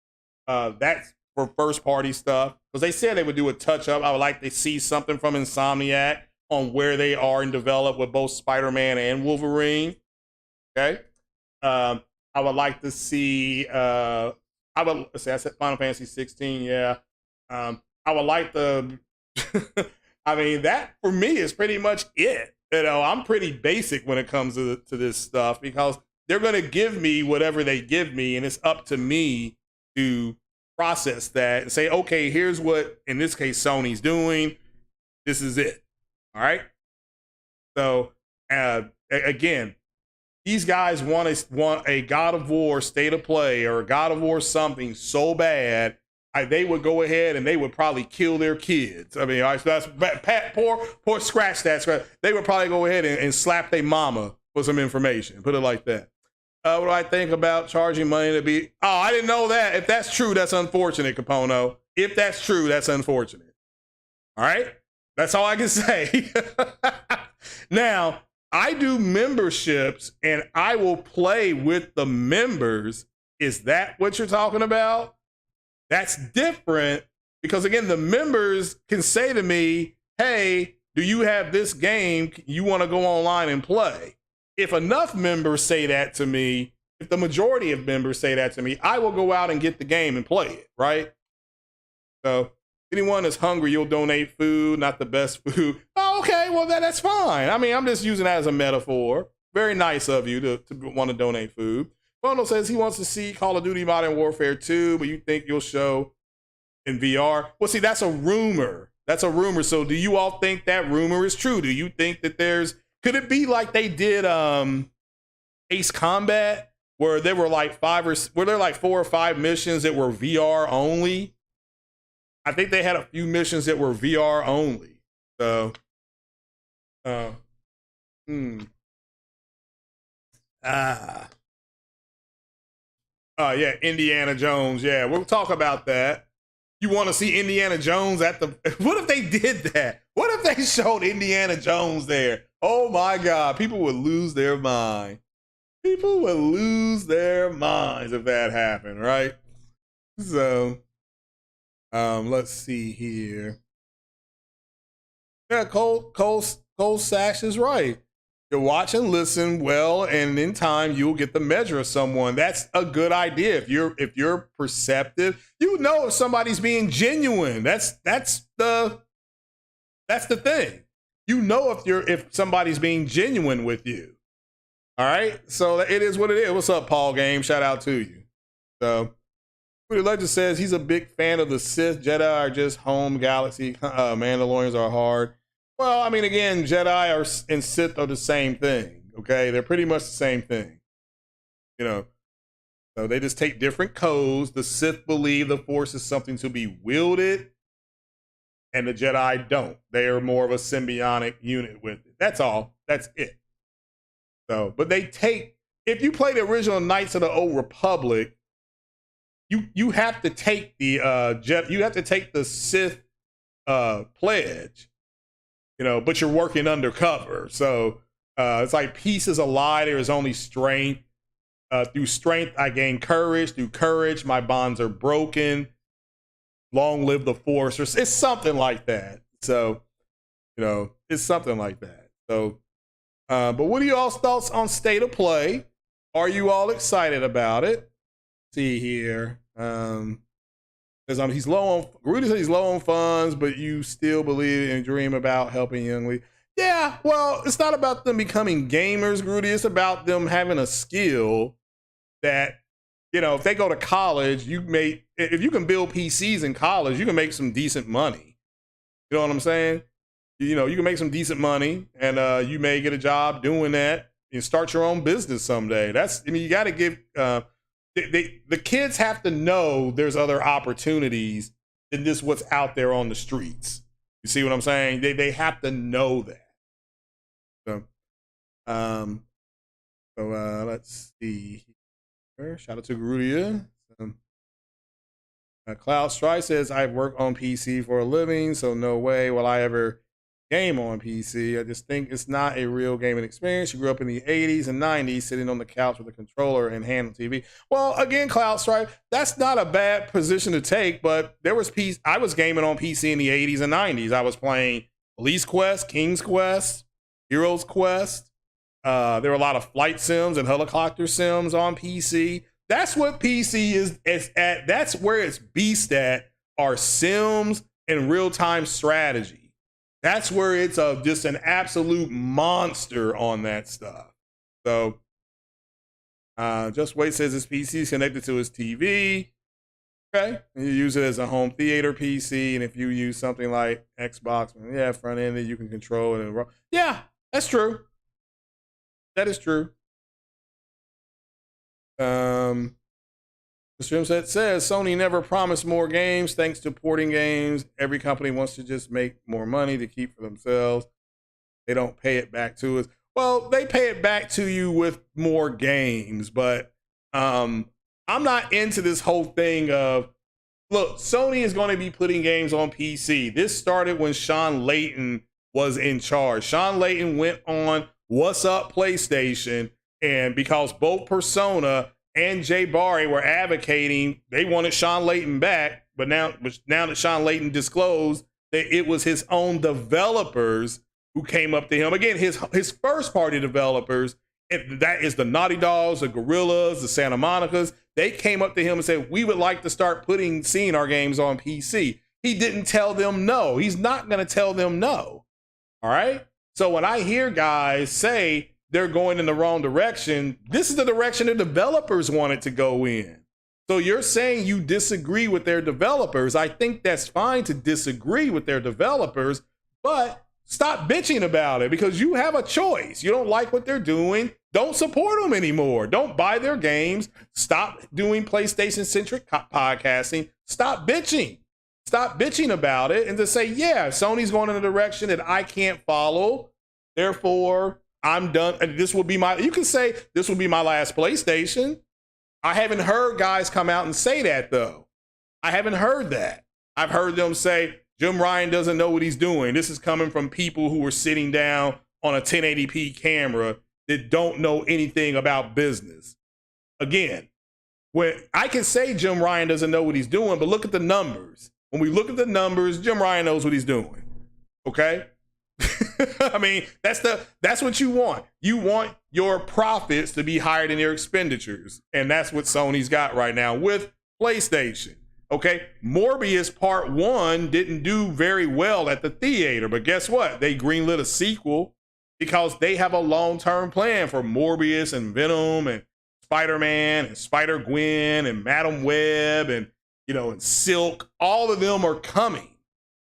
That's for first party stuff, because they said they would do a touch up. I would like to see something from Insomniac on where they are in develop with both Spider-Man and Wolverine. Okay. I would like to see. I said Final Fantasy 16. Yeah. I would like the. I mean, that for me is pretty much it. You know, I'm pretty basic when it comes to this stuff, because they're going to give me whatever they give me, and it's up to me to process that and say, okay, here's what, in this case, Sony's doing. This is it. All right. So again, these guys want a God of War state of play or a God of War something so bad, they would go ahead and they would probably kill their kids. I mean, that's poor scratch that. They would probably go ahead and slap their mama for some information. Put it like that. What do I think about charging money to be? Oh, I didn't know that. If that's true, that's unfortunate, Capono. If that's true, that's unfortunate. All right? That's all I can say. Now, I do memberships and I will play with the members. Is that what you're talking about? That's different, because again, the members can say to me, hey, do you have this game you want to go online and play? If enough members say that to me, if the majority of members say that to me, I will go out and get the game and play it, right? So anyone that's hungry, you'll donate food, not the best food. Oh, okay, well, that's fine. I mean, I'm just using that as a metaphor. Very nice of you to want to donate food. Bono says he wants to see Call of Duty Modern Warfare 2, but you think you'll show in VR. Well, see, that's a rumor. That's a rumor. So do you all think that rumor is true? Do you think that could it be like they did Ace Combat, where there were like 4 or 5 missions that were VR only? I think they had a few missions that were VR only. So, yeah, Indiana Jones. Yeah, we'll talk about that. You want to see Indiana Jones at the... What if they did that? What if they showed Indiana Jones there? Oh my God, people would lose their mind. People would lose their minds if that happened, right? So, let's see here. Yeah, Cole Sash is right. You watch and listen well, and in time you'll get the measure of someone. That's a good idea. If you're perceptive, you know if somebody's being genuine. That's the thing. You know if somebody's being genuine with you. All right. So it is what it is. What's up, Paul Game? Shout out to you. So Pretty Legend says he's a big fan of the Sith. Jedi are just home galaxy. Mandalorians are hard. Well, I mean, again, Jedi and Sith are the same thing, okay? They're pretty much the same thing, you know? So they just take different codes. The Sith believe the Force is something to be wielded, and the Jedi don't. They are more of a symbiotic unit with it. That's all. That's it. So, but they take, if you play the original Knights of the Old Republic, you have to take the you have to take the Sith pledge. You know, but you're working undercover. So it's like peace is a lie. There is only strength. Through strength, I gain courage. Through courage, my bonds are broken. Long live the Force. It's something like that. So, you know, it's something like that. So, but what are y'all's thoughts on State of Play? Are you all excited about it? Let's see here. Because he's low on, Rudy said he's low on funds, but you still believe and dream about helping youngly. Yeah, well, it's not about them becoming gamers, Rudy. It's about them having a skill that, you know, if they go to college, if you can build PCs in college, you can make some decent money. You know what I'm saying? You know, you can make some decent money, and you may get a job doing that and start your own business someday. You got to give... the kids have to know there's other opportunities than just what's out there on the streets. You see what I'm saying? They have to know that. So, let's see here. Shout out to Garudia. Cloud Strike says, I work on PC for a living, so no way will I ever game on PC. I just think it's not a real gaming experience. You grew up in the 80s and 90s sitting on the couch with a controller and handle TV. Well, again, Cloud Stripe, that's not a bad position to take, but I was gaming on PC in the 80s and 90s. I was playing Police Quest, King's Quest, Heroes Quest. There were a lot of flight sims and helicopter sims on PC. That's what PC is at. That's where it's beast at, are sims and real-time strategy. That's where it's just an absolute monster on that stuff. So, Just Wait says his PC is connected to his TV. Okay, and you use it as a home theater PC, and if you use something like Xbox, yeah, front ended, you can control it. And yeah, that's true. That is true. The stream set says Sony never promised more games thanks to porting games. Every company wants to just make more money to keep for themselves. They don't pay it back to us. Well, they pay it back to you with more games, but I'm not into this whole thing of, look, Sony is going to be putting games on PC. This started when Sean Layton was in charge. Sean Layton went on What's Up PlayStation, and because both Persona and Jay Barry were advocating, they wanted Sean Layton back, but now that Sean Layton disclosed that it was his own developers who came up to him. Again, his first party developers, that is the Naughty Dogs, the Gorillas, the Santa Monicas. They came up to him and said, we would like to start seeing our games on PC. He didn't tell them no. He's not going to tell them no. All right. So when I hear guys say they're going in the wrong direction, this is the direction the developers wanted to go in. So you're saying you disagree with their developers. I think that's fine to disagree with their developers, but stop bitching about it, because you have a choice. You don't like what they're doing. Don't support them anymore. Don't buy their games. Stop doing PlayStation-centric podcasting. Stop bitching. Stop bitching about it and just say, yeah, Sony's going in a direction that I can't follow. Therefore, I'm done. And you can say this will be my last PlayStation. I haven't heard guys come out and say that, though. I haven't heard that. I've heard them say, Jim Ryan doesn't know what he's doing. This is coming from people who were sitting down on a 1080p camera that don't know anything about business. Again, when I can say Jim Ryan doesn't know what he's doing, but look at the numbers. When we look at the numbers, Jim Ryan knows what he's doing. Okay? I mean, that's what you want. You want your profits to be higher than your expenditures. And that's what Sony's got right now with PlayStation. Okay, Morbius Part 1 didn't do very well at the theater, but guess what? They greenlit a sequel because they have a long-term plan for Morbius and Venom and Spider-Man and Spider-Gwen and Madam Web and, and Silk. All of them are coming,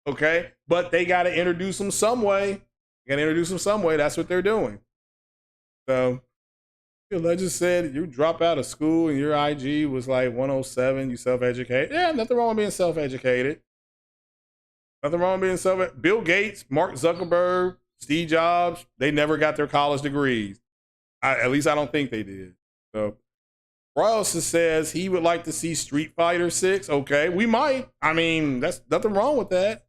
okay? But they got to introduce them some way. That's what they're doing. So, Legend said you drop out of school and your IG was like 107, you self-educated. Yeah, nothing wrong with being self-educated. Nothing wrong with being self-educated. Bill Gates, Mark Zuckerberg, Steve Jobs, they never got their college degrees. At least I don't think they did. So Royalson says he would like to see Street Fighter 6. Okay, we might. I mean, that's nothing wrong with that.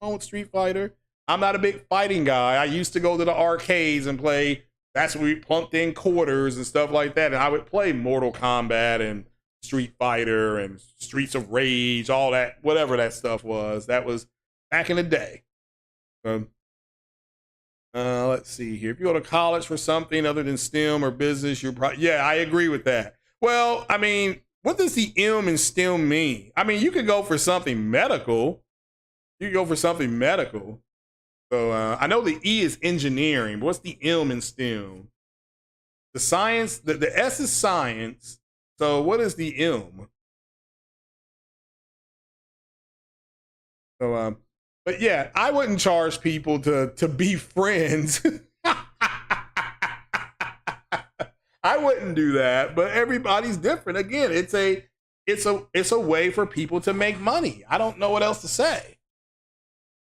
Wrong with Street Fighter. I'm not a big fighting guy. I used to go to the arcades and play. That's where we plunked in quarters and stuff like that. And I would play Mortal Kombat and Street Fighter and Streets of Rage, all that, whatever that stuff was. That was back in the day. Let's see here. If you go to college for something other than STEM or business, you're probably, yeah, I agree with that. Well, I mean, what does the M in STEM mean? I mean, you could go for something medical. So I know the E is engineering, but what's the M in STEM? The science, the S is science. So what is the M? So, but yeah, I wouldn't charge people to be friends. I wouldn't do that, but everybody's different. Again, it's a way for people to make money. I don't know what else to say.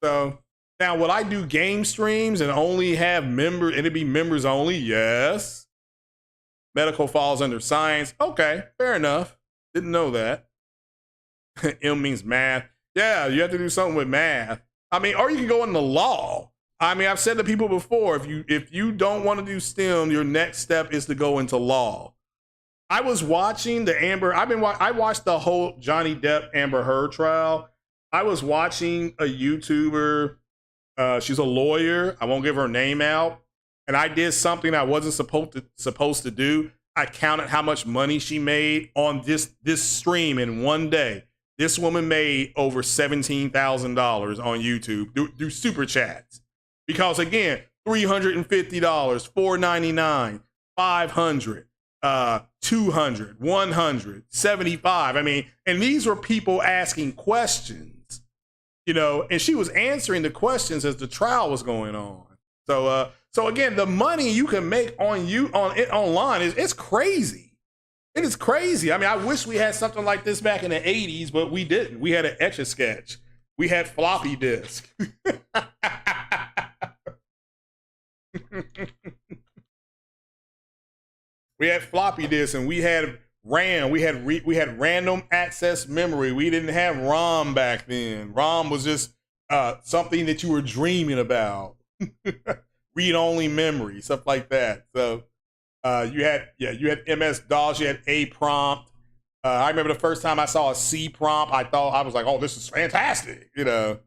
So now, would I do game streams and only have members, and it'd be members only? Yes. Medical falls under science. Okay, fair enough. Didn't know that. M means math. Yeah, you have to do something with math. I mean, or you can go into law. I mean, I've said to people before, if you don't want to do STEM, your next step is to go into law. I was watching the Amber. I watched the whole Johnny Depp Amber Heard trial. I was watching a YouTuber. She's a lawyer. I won't give her name out. And I did something I wasn't supposed to do. I counted how much money she made on this stream in one day. This woman made over $17,000 on YouTube through super chats. Because again, $350, $499, $500, 200, 100, 75. I mean, and these were people asking questions, you know, and she was answering the questions as the trial was going on. So again, the money you can make online it's crazy. It is crazy. I mean, I wish we had something like this back in the 80s, but we didn't. We had an Etch-a-Sketch. We had floppy disk. We had floppy disks and we had RAM. We had random access memory. We didn't have ROM back then. ROM was just something that you were dreaming about. Read-only memory, stuff like that. So you had MS DOS. You had A prompt. I remember the first time I saw a C prompt, I was like, "Oh, this is fantastic!" You know.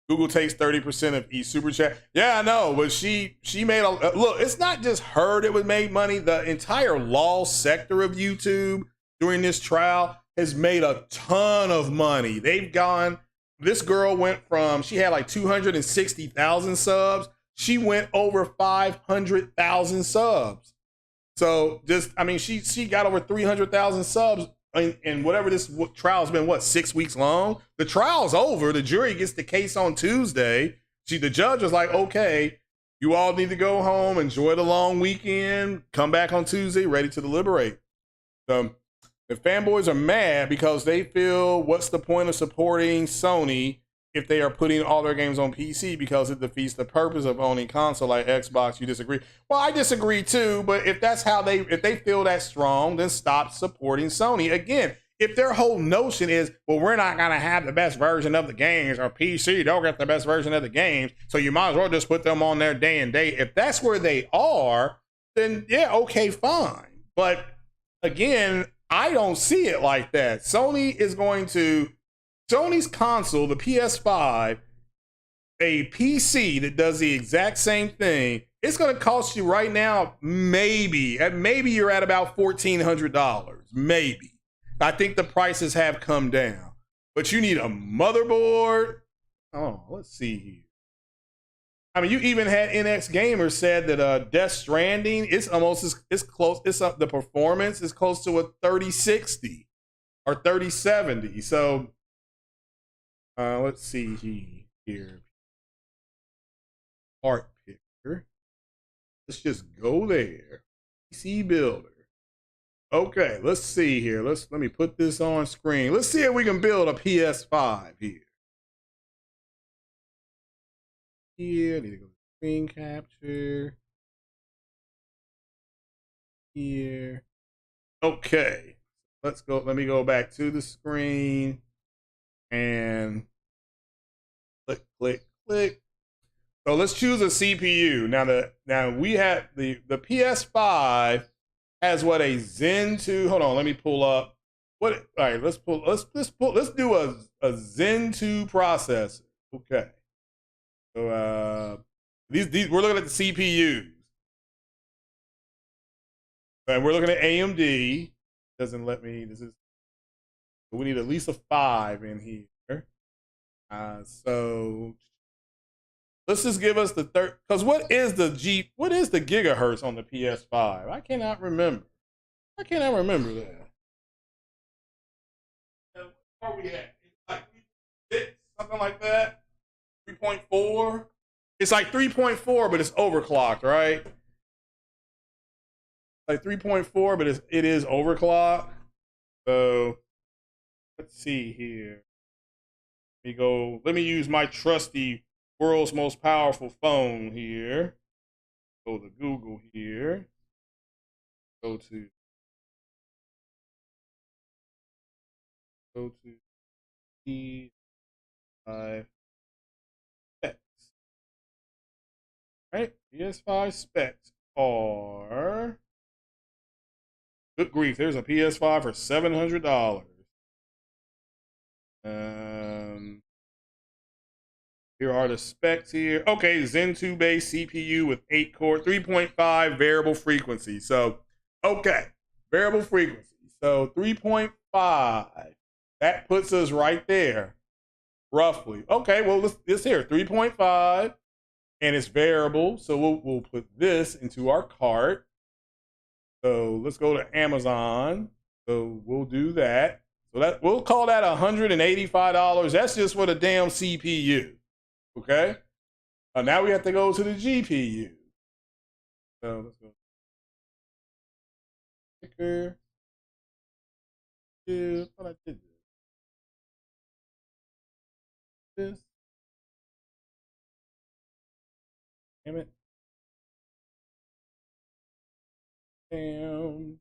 Google takes 30% of each super chat. Yeah, I know, but she made a look. It's not just her that would make money. The entire law sector of YouTube during this trial has made a ton of money. This girl went from, she had like 260,000 subs. She went over 500,000 subs. So she got over 300,000 subs. And whatever this trial's been, 6 weeks long? The trial's over. The jury gets the case on Tuesday. The judge was like, okay, you all need to go home, enjoy the long weekend, come back on Tuesday, ready to deliberate. The fanboys are mad because they feel, what's the point of supporting Sony if they are putting all their games on PC because it defeats the purpose of owning console like Xbox? You disagree? Well, I disagree too, but if they feel that strong, then stop supporting Sony. Again, if their whole notion is, well, we're not going to have the best version of the games, or PC don't get the best version of the games, so you might as well just put them on there day and date. If that's where they are, then yeah, okay, fine. But again, I don't see it like that. Sony's console, the PS5, a PC that does the exact same thing, it's going to cost you right now, maybe you're at about $1,400. Maybe. I think the prices have come down. But you need a motherboard. Oh, let's see here. I mean, you even had NX Gamer said that Death Stranding, it's close. The performance is close to a 3060 or 3070. So let's see here. Part picker. Let's just go there. PC Builder. Okay, let's see here. Let me put this on screen. Let's see if we can build a PS5 here. Here, I need to go to screen capture. Here. Okay. Let's go. Let me go back to the screen and click, click, click. So let's choose a CPU. Now we have the PS5 has what, a Zen 2. Hold on, let me pull up. All right, let's do a Zen 2 processor. Okay. So these we're looking at the CPUs. And we're looking at AMD. Doesn't let me, we need at least a 5 in here. So let's just give us the third, because what is the gigahertz on the PS5? I cannot remember that. What are we at? Like 6, something like that? 3.4? It's like 3.4, but it's overclocked, right? Like 3.4, but it is overclocked. So let's see here. Let me use my trusty world's most powerful phone here. Go to Google here. Go to E5X. Right? PS5 specs are. Good grief, there's a PS5 for $700. Here are the specs here. Okay, Zen 2 based CPU with 8 core, 3.5 variable frequency. So, okay, variable frequency. So 3.5. That puts us right there, roughly. Okay, well, this here, 3.5, and it's variable. So we'll put this into our cart. So let's go to Amazon. So we'll do that. So that we'll call that $185. That's just for the damn CPU. Okay. Now we have to go to the GPU. So let's go. Picker. I thought I did this. Damn it. Damn.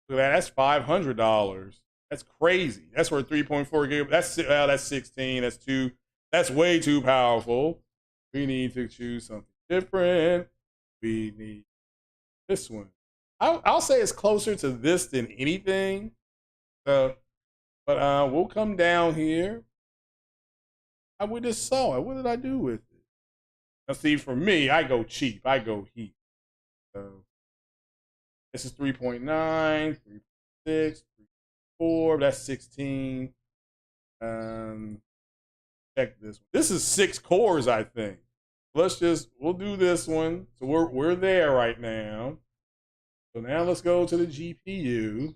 Look at that. That's $500. That's crazy. That's for 3.4 gig. That's 16. That's too. That's way too powerful. We need to choose something different. We need this one. I'll say it's closer to this than anything. But we'll come down here. We just saw it. What did I do with it? Now, see, for me, I go cheap. I go heat. So this is 3.9, 3.6, 3.4. That's 16. Check this one. This is 6 cores, I think. We'll do this one. So we're there right now. So now let's go to the GPU.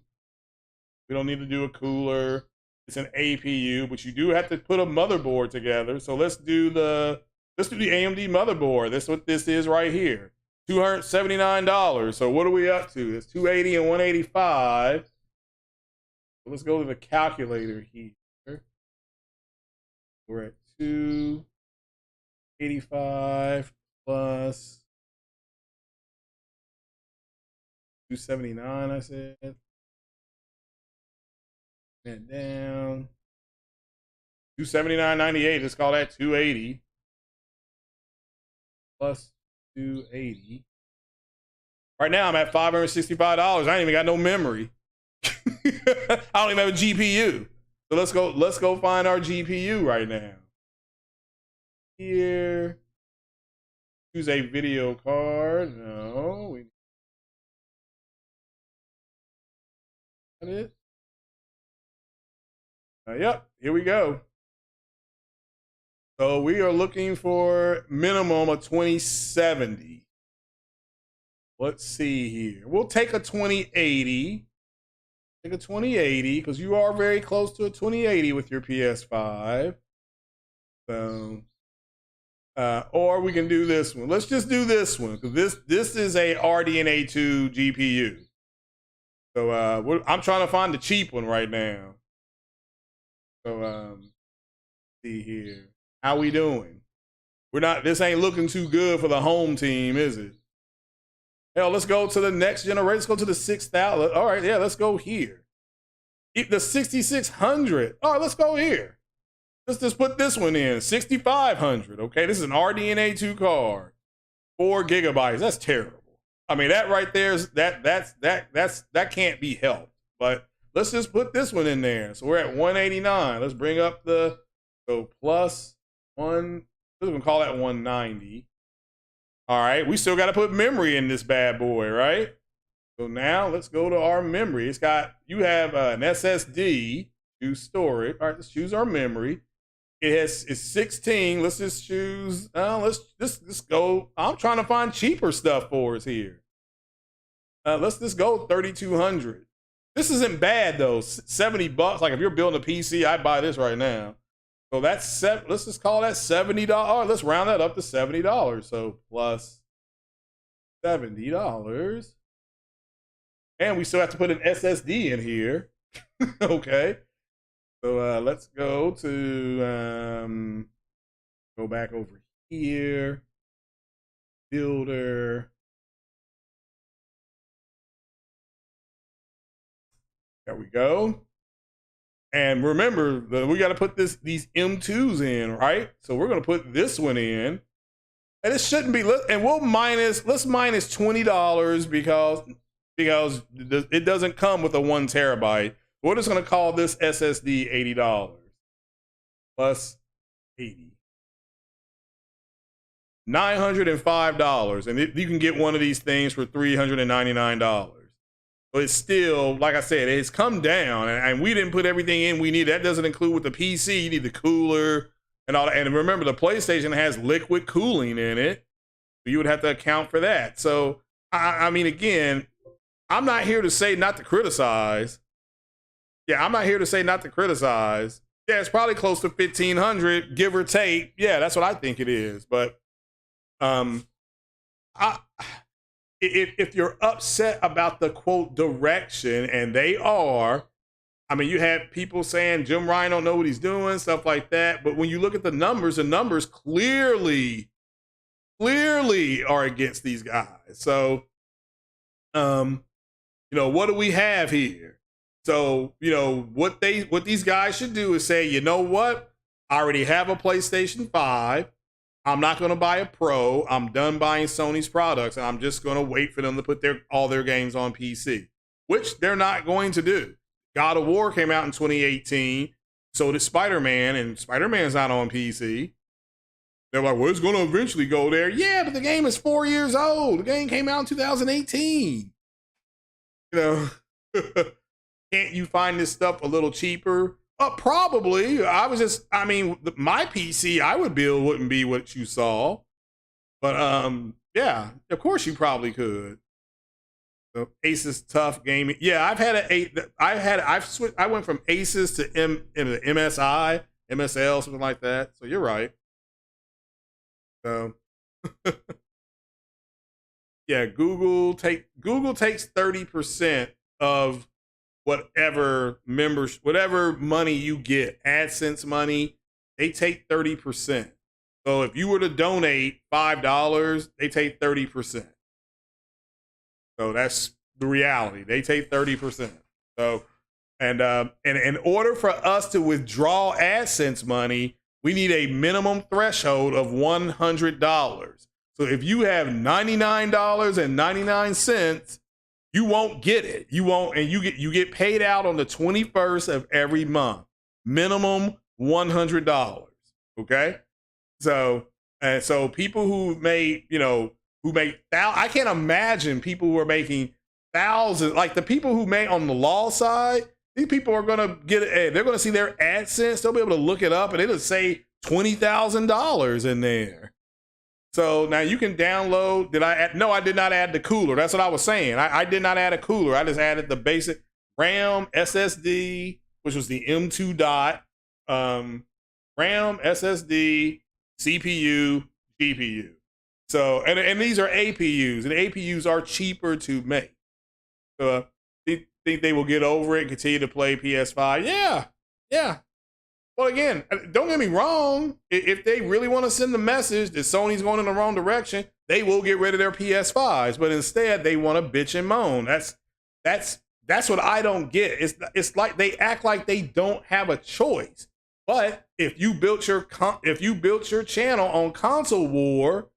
We don't need to do a cooler. It's an APU, but you do have to put a motherboard together. So let's do the AMD motherboard. That's what this is right here. $279. So what are we up to? It's 280 and 185. So let's go to the calculator here. We're at 285 plus 279, I said. That down. 279.98. Let's call that 280. Plus 280. Right now I'm at $565. I ain't even got no memory. I don't even have a GPU. So let's go find our GPU right now. Here. Choose a video card. No. That it? Yep, here we go. So we are looking for minimum of 2070. Let's see here. We'll take a 2080. Take a 2080 because you are very close to a 2080 with your PS5. So, or we can do this one. Let's just do this one because this is a RDNA 2 GPU. So I'm trying to find the cheap one right now. So see here. How we doing? This ain't looking too good for the home team, is it? Hell, let's go to the next generation. Let's go to the 6,000. All right, yeah, let's go here. The 6600. All right, let's go here. Let's just put this one in. 6500. Okay, this is an RDNA 2 card. 4 gigabytes. That's terrible. I mean, that right there is that can't be helped. But let's just put this one in there. So we're at 189. Let's bring up so plus one. We're gonna call that 190. All right, we still got to put memory in this bad boy, right? So now let's go to our memory. You have an SSD. Choose storage. All right, let's choose our memory. It's 16. Let's just choose. Let's just go. I'm trying to find cheaper stuff for us here. Let's just go 3200. This isn't bad though. $70. Like if you're building a PC, I'd buy this right now. So that's let's just call that $70. Let's round that up to $70. So plus $70. And we still have to put an SSD in here. Okay. So let's go to go back over here. Builder. There we go. And remember, we got to put these M2s in, right? So we're going to put this one in, and it shouldn't be. And let's minus $20 because it doesn't come with a 1 terabyte. We're just going to call this SSD $80 plus 80. $905, and you can get one of these things for $399. But it's still, like I said, it's come down, and we didn't put everything in we need. That doesn't include with the PC. You need the cooler and all that. And remember, the PlayStation has liquid cooling in it, so you would have to account for that. So, I mean, again, I'm not here to say not to criticize. Yeah, I'm not here to say not to criticize. Yeah, it's probably close to $1,500, give or take. Yeah, that's what I think it is. But if you're upset about the quote direction, and they are, I mean, you have people saying Jim Ryan don't know what he's doing, stuff like that. But when you look at the numbers clearly are against these guys. So, what do we have here? So, what these guys should do is say, you know what? I already have a PlayStation 5. I'm not going to buy a Pro. I'm done buying Sony's products, and I'm just going to wait for them to put all their games on PC, which they're not going to do. God of War came out in 2018. So did Spider-Man, and Spider-Man's not on PC. They're like, well, it's going to eventually go there. Yeah, but the game is 4 years old. The game came out in 2018. Can't you find this stuff a little cheaper? Probably. My PC I would build wouldn't be what you saw. But yeah, of course you probably could. So Asus Tough Gaming. Yeah, I went from Asus to MSI, MSL, something like that. So you're right. So yeah, Google takes 30% of whatever money you get, AdSense money, they take 30%. So if you were to donate $5, they take 30%. So that's the reality. They take 30%. So, and in order for us to withdraw AdSense money, we need a minimum threshold of $100. So if you have $99.99, you won't get it. You won't, and you get paid out on the 21st of every month. Minimum $100. Okay, so people who made I can't imagine people who are making thousands, like the people who made on the law side. These people are gonna they're gonna see their AdSense. They'll be able to look it up, and it'll say $20,000 in there. So now you can download. No, I did not add the cooler. That's what I was saying. I did not add a cooler. I just added the basic RAM, SSD, which was the M2 dot, RAM, SSD, CPU, GPU. So, and these are APUs, and APUs are cheaper to make. So think they will get over it and continue to play PS5? Yeah. Well, again, don't get me wrong. If they really want to send the message that Sony's going in the wrong direction, they will get rid of their PS5s. But instead, they want to bitch and moan. That's what I don't get. It's like they act like they don't have a choice. But if you built your channel on Console War,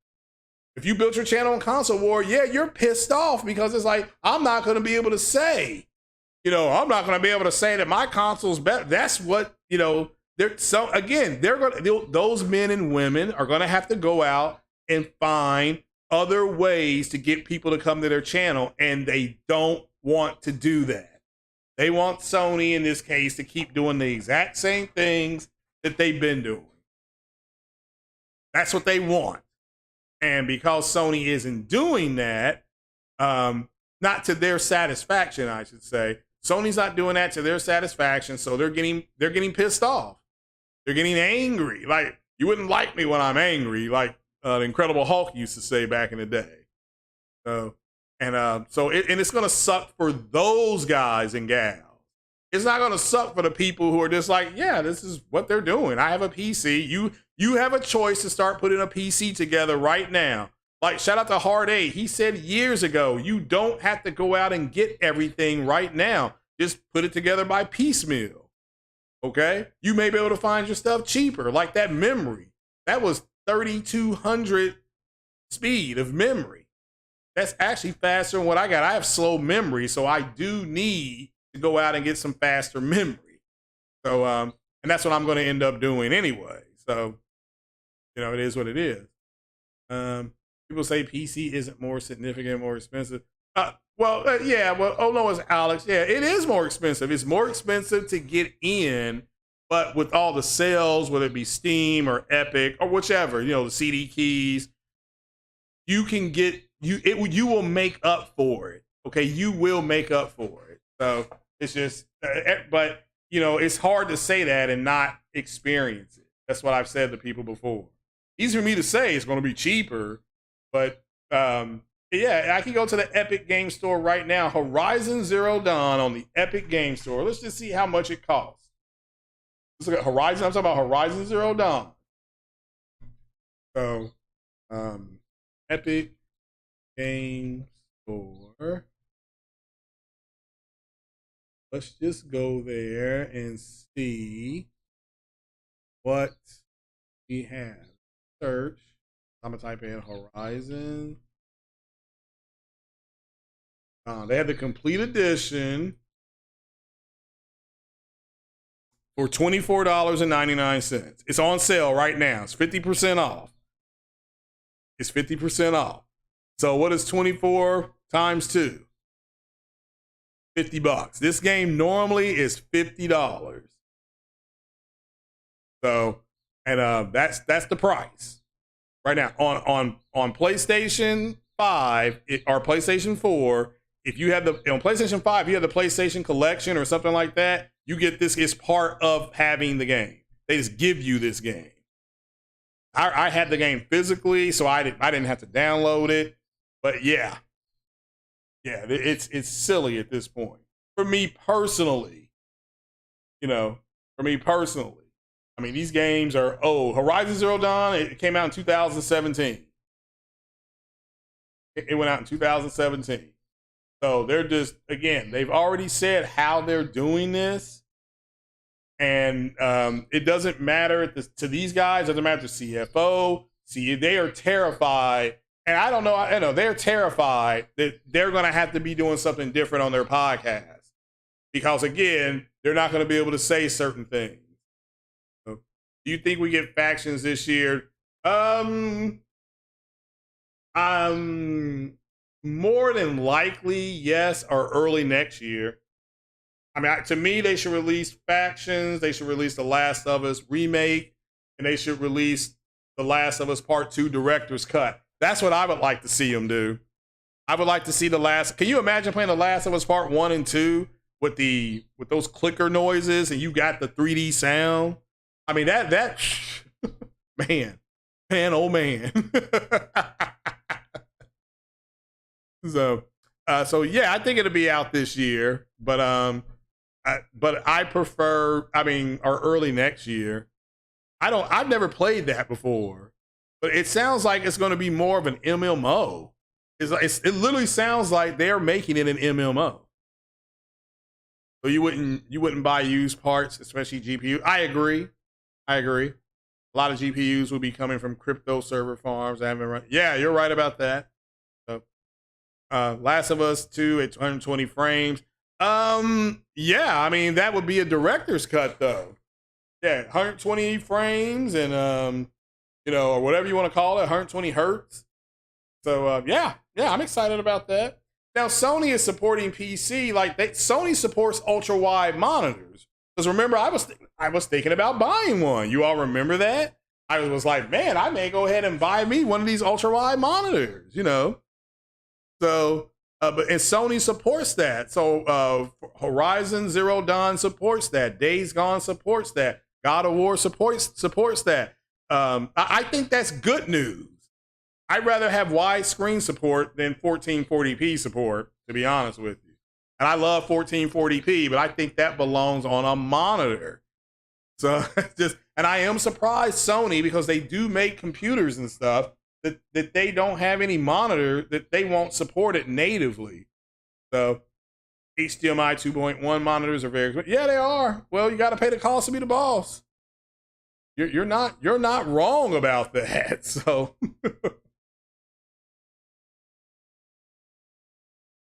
yeah, you're pissed off because it's like, I'm not going to be able to say, I'm not going to be able to say that my console's better. That's what, those men and women are going to have to go out and find other ways to get people to come to their channel, and they don't want to do that. They want Sony, in this case, to keep doing the exact same things that they've been doing. That's what they want. And because Sony isn't doing that, not to their satisfaction, I should say, Sony's not doing that to their satisfaction, so they're getting pissed off. They're getting angry. Like, you wouldn't like me when I'm angry, like the Incredible Hulk used to say back in the day. So it's gonna suck for those guys and gals. It's not gonna suck for the people who are just like, yeah, this is what they're doing. I have a PC. You have a choice to start putting a PC together right now. Like, shout out to Hard 8. He said years ago, you don't have to go out and get everything right now. Just put it together by piecemeal. Okay, you may be able to find your stuff cheaper, like that memory. That was 3200 speed of memory. That's actually faster than what I got. I have slow memory, so I do need to go out and get some faster memory. So, and that's what I'm going to end up doing anyway. So, it is what it is. People say PC isn't more significant, more expensive. Yeah. Well, oh no, it's Alex. Yeah, it is more expensive. It's more expensive to get in, but with all the sales, whether it be Steam or Epic or whichever, the CD keys, you can get you will make up for it. Okay, you will make up for it. So it's just, but it's hard to say that and not experience it. That's what I've said to people before. Easy for me to say it's going to be cheaper, but yeah, I can go to the Epic Game Store right now. Horizon Zero Dawn on the Epic Game Store. Let's just see how much it costs. Let's look at Horizon. I'm talking about Horizon Zero Dawn. So, Epic Game Store. Let's just go there and see what we have. Search. I'm gonna type in Horizon. They have the complete edition for $24.99. It's on sale right now. It's 50% off. It's 50% off. So what is 24 times 2? $50. This game normally is $50. So, and that's the price right now on PlayStation 5 or PlayStation 4. If you have on PlayStation 5, you have the PlayStation Collection or something like that, you get this. It's part of having the game. They just give you this game. I had the game physically, so I didn't have to download it. But yeah, it's silly at this point. For me personally, I mean, these games are old. Horizon Zero Dawn, it came out in 2017. It went out in 2017. So they're just, again, they've already said how they're doing this. And it doesn't matter to these guys, it doesn't matter to CFO. See, they are terrified. And I know they're terrified that they're going to have to be doing something different on their podcast. Because again, they're not going to be able to say certain things. So, do you think we get factions this year? More than likely, yes, or early next year. I mean, to me, they should release factions. They should release The Last of Us remake, and they should release The Last of Us Part 2 Director's Cut. That's what I would like to see them do. I would like to see Can you imagine playing The Last of Us Part 1 and 2 with those clicker noises, and you got the 3D sound? I mean, that man, oh man. So yeah, I think it'll be out this year, but I prefer, or early next year. I've never played that before, but it sounds like it's going to be more of an MMO. It literally sounds like they're making it an MMO. So you wouldn't buy used parts, especially GPU. I agree. A lot of GPUs will be coming from crypto server farms. Yeah, you're right about that. Last of Us 2 at 220 frames. Yeah, I mean, that would be a director's cut though. Yeah, 120 frames and or whatever you want to call it, 120 hertz. So yeah, I'm excited about that. Now Sony is supporting PC, Sony supports ultra wide monitors. Because remember, I was thinking about buying one. You all remember that? I was like, man, I may go ahead and buy me one of these ultra wide monitors. So, and Sony supports that. So, Horizon Zero Dawn supports that. Days Gone supports that. God of War supports that. I think that's good news. I'd rather have widescreen support than 1440p support, to be honest with you. And I love 1440p, but I think that belongs on a monitor. So, and I am surprised Sony, because they do make computers and stuff, that they don't have any monitor, that they won't support it natively. So HDMI 2.1 monitors are very expensive. Yeah, they are. Well, you got to pay the cost to be the boss. You're not wrong about that. So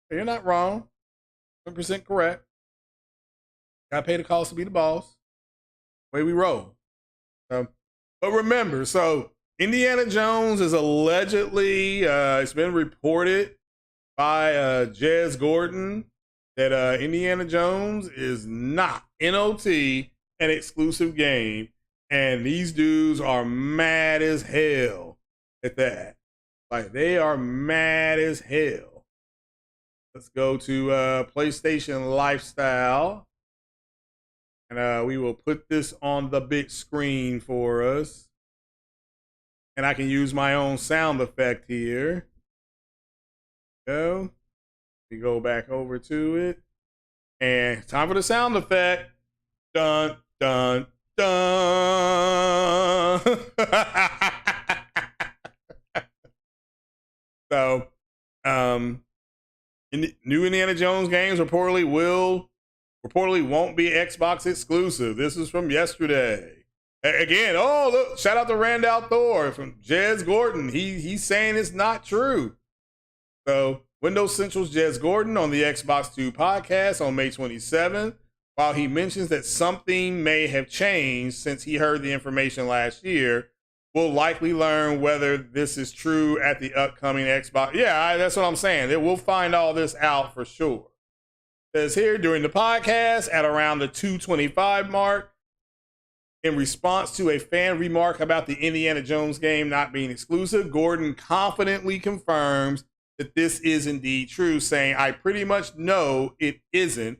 you're not wrong. 100% correct. Got to pay the cost to be the boss. Way we roll. But remember, so Indiana Jones is allegedly, it's been reported by Jez Gordon that Indiana Jones is not NOT an exclusive game, and these dudes are mad as hell at that. Like, they are mad as hell. Let's go to PlayStation Lifestyle, and we will put this on the big screen for us. And I can use my own sound effect here. We go back over to it. And time for the sound effect. Dun, dun, dun. So, new Indiana Jones games reportedly won't be Xbox exclusive. This is from yesterday. Again, oh, look, shout out to Randall Thor from Jez Gordon. He's saying it's not true. So, Windows Central's Jez Gordon on the Xbox 2 podcast on May 27th, while he mentions that something may have changed since he heard the information last year, we'll likely learn whether this is true at the upcoming Xbox. Yeah, that's what I'm saying. We'll find all this out for sure. It says here, during the podcast at around the 2:25 mark, in response to a fan remark about the Indiana Jones game not being exclusive, Gordon confidently confirms that this is indeed true, saying, I pretty much know it isn't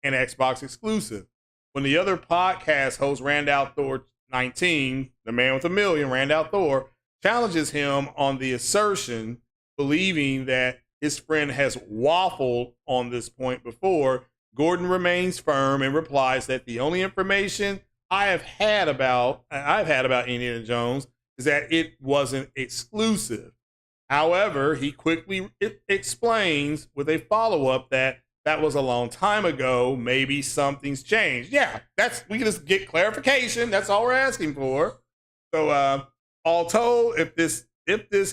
an Xbox exclusive. When the other podcast host, Randall Thor 19, the man with a million, Randall Thor, challenges him on the assertion, believing that his friend has waffled on this point before, Gordon remains firm and replies that the only information I've had about Indiana Jones is that it wasn't exclusive. However, he quickly explains with a follow-up that was a long time ago. Maybe something's changed. Yeah, we can just get clarification. That's all we're asking for. So, all told, if this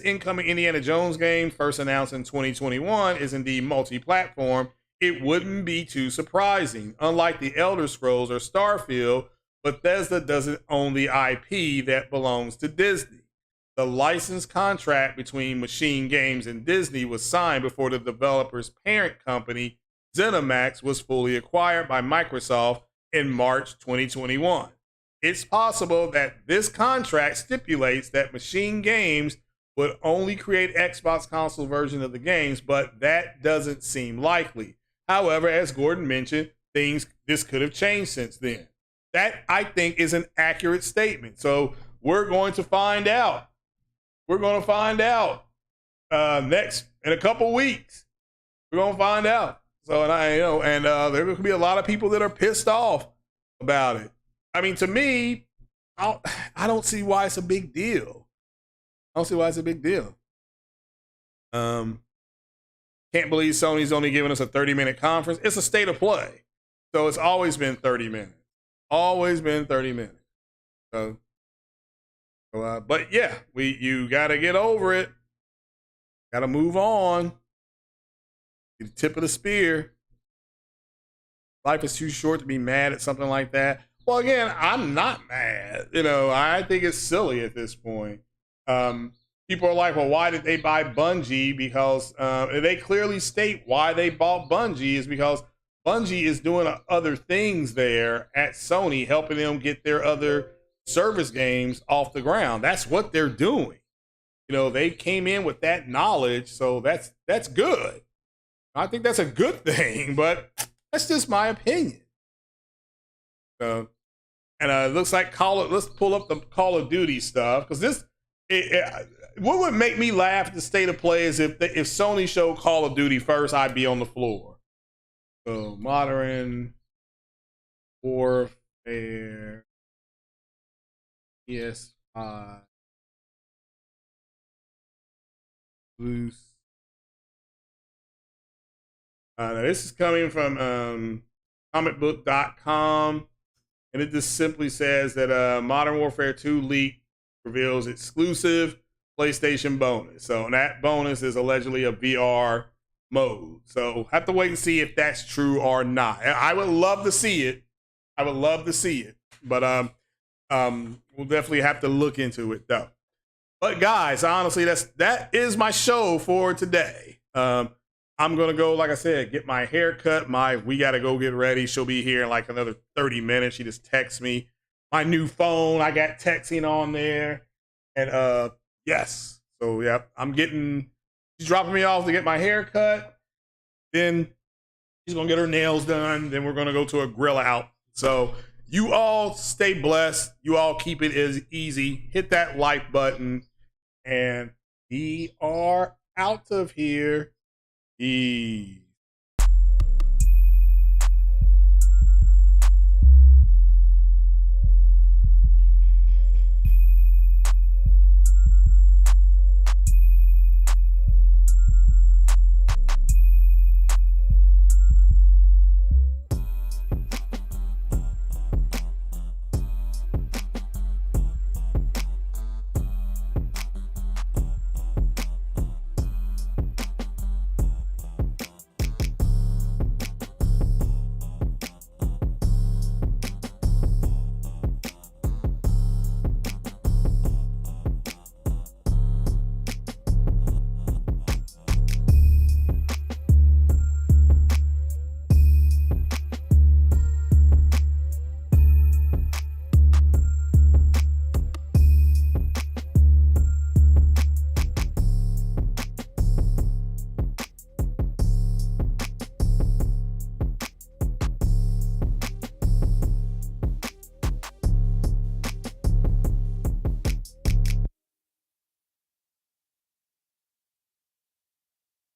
incoming Indiana Jones game, first announced in 2021, is indeed multi-platform, it wouldn't be too surprising. Unlike the Elder Scrolls or Starfield, Bethesda doesn't own the IP that belongs to Disney. The license contract between Machine Games and Disney was signed before the developer's parent company, ZeniMax, was fully acquired by Microsoft in March 2021. It's possible that this contract stipulates that Machine Games would only create Xbox console version of the games, but that doesn't seem likely. However, as Gordon mentioned, this could have changed since then. That, I think, is an accurate statement. So we're going to find out. We're going to find out next in a couple weeks. We're going to find out. So, and there could be a lot of people that are pissed off about it. I mean, to me, I don't see why it's a big deal. I don't see why it's a big deal. Can't believe Sony's only giving us a 30-minute conference. It's a state of play. So it's always been 30 minutes. Always been 30 minutes. So, but yeah, you got to get over it. Got to move on. The tip of the spear. Life is too short to be mad at something like that. Well, again, I'm not mad. I think it's silly at this point. People are like, well, why did they buy Bungie? Because they clearly state why they bought Bungie is because Bungie is doing other things there at Sony, helping them get their other service games off the ground. That's what they're doing. They came in with that knowledge, so that's good. I think that's a good thing, but that's just my opinion. And it looks like let's pull up the Call of Duty stuff, because what would make me laugh at the state of play is if Sony showed Call of Duty first, I'd be on the floor. So Modern Warfare PS5 loose Now this is coming from comicbook.com, and it just simply says that Modern Warfare 2 leak reveals exclusive PlayStation bonus. So that bonus is allegedly a VR mode. So have to wait and see if that's true or not. I would love to see it. I would love to see it, but we'll definitely have to look into it though. But guys, honestly, that is my show for today. I'm gonna go, like I said, get my hair cut. We gotta go get ready. She'll be here in like another 30 minutes. She just texts me my new phone. I got texting on there, and yes. So yeah, she's dropping me off to get my hair cut. Then she's gonna get her nails done. Then we're gonna go to a grill out. So you all stay blessed. You all keep it as easy. Hit that like button, and we are out of here. Peace.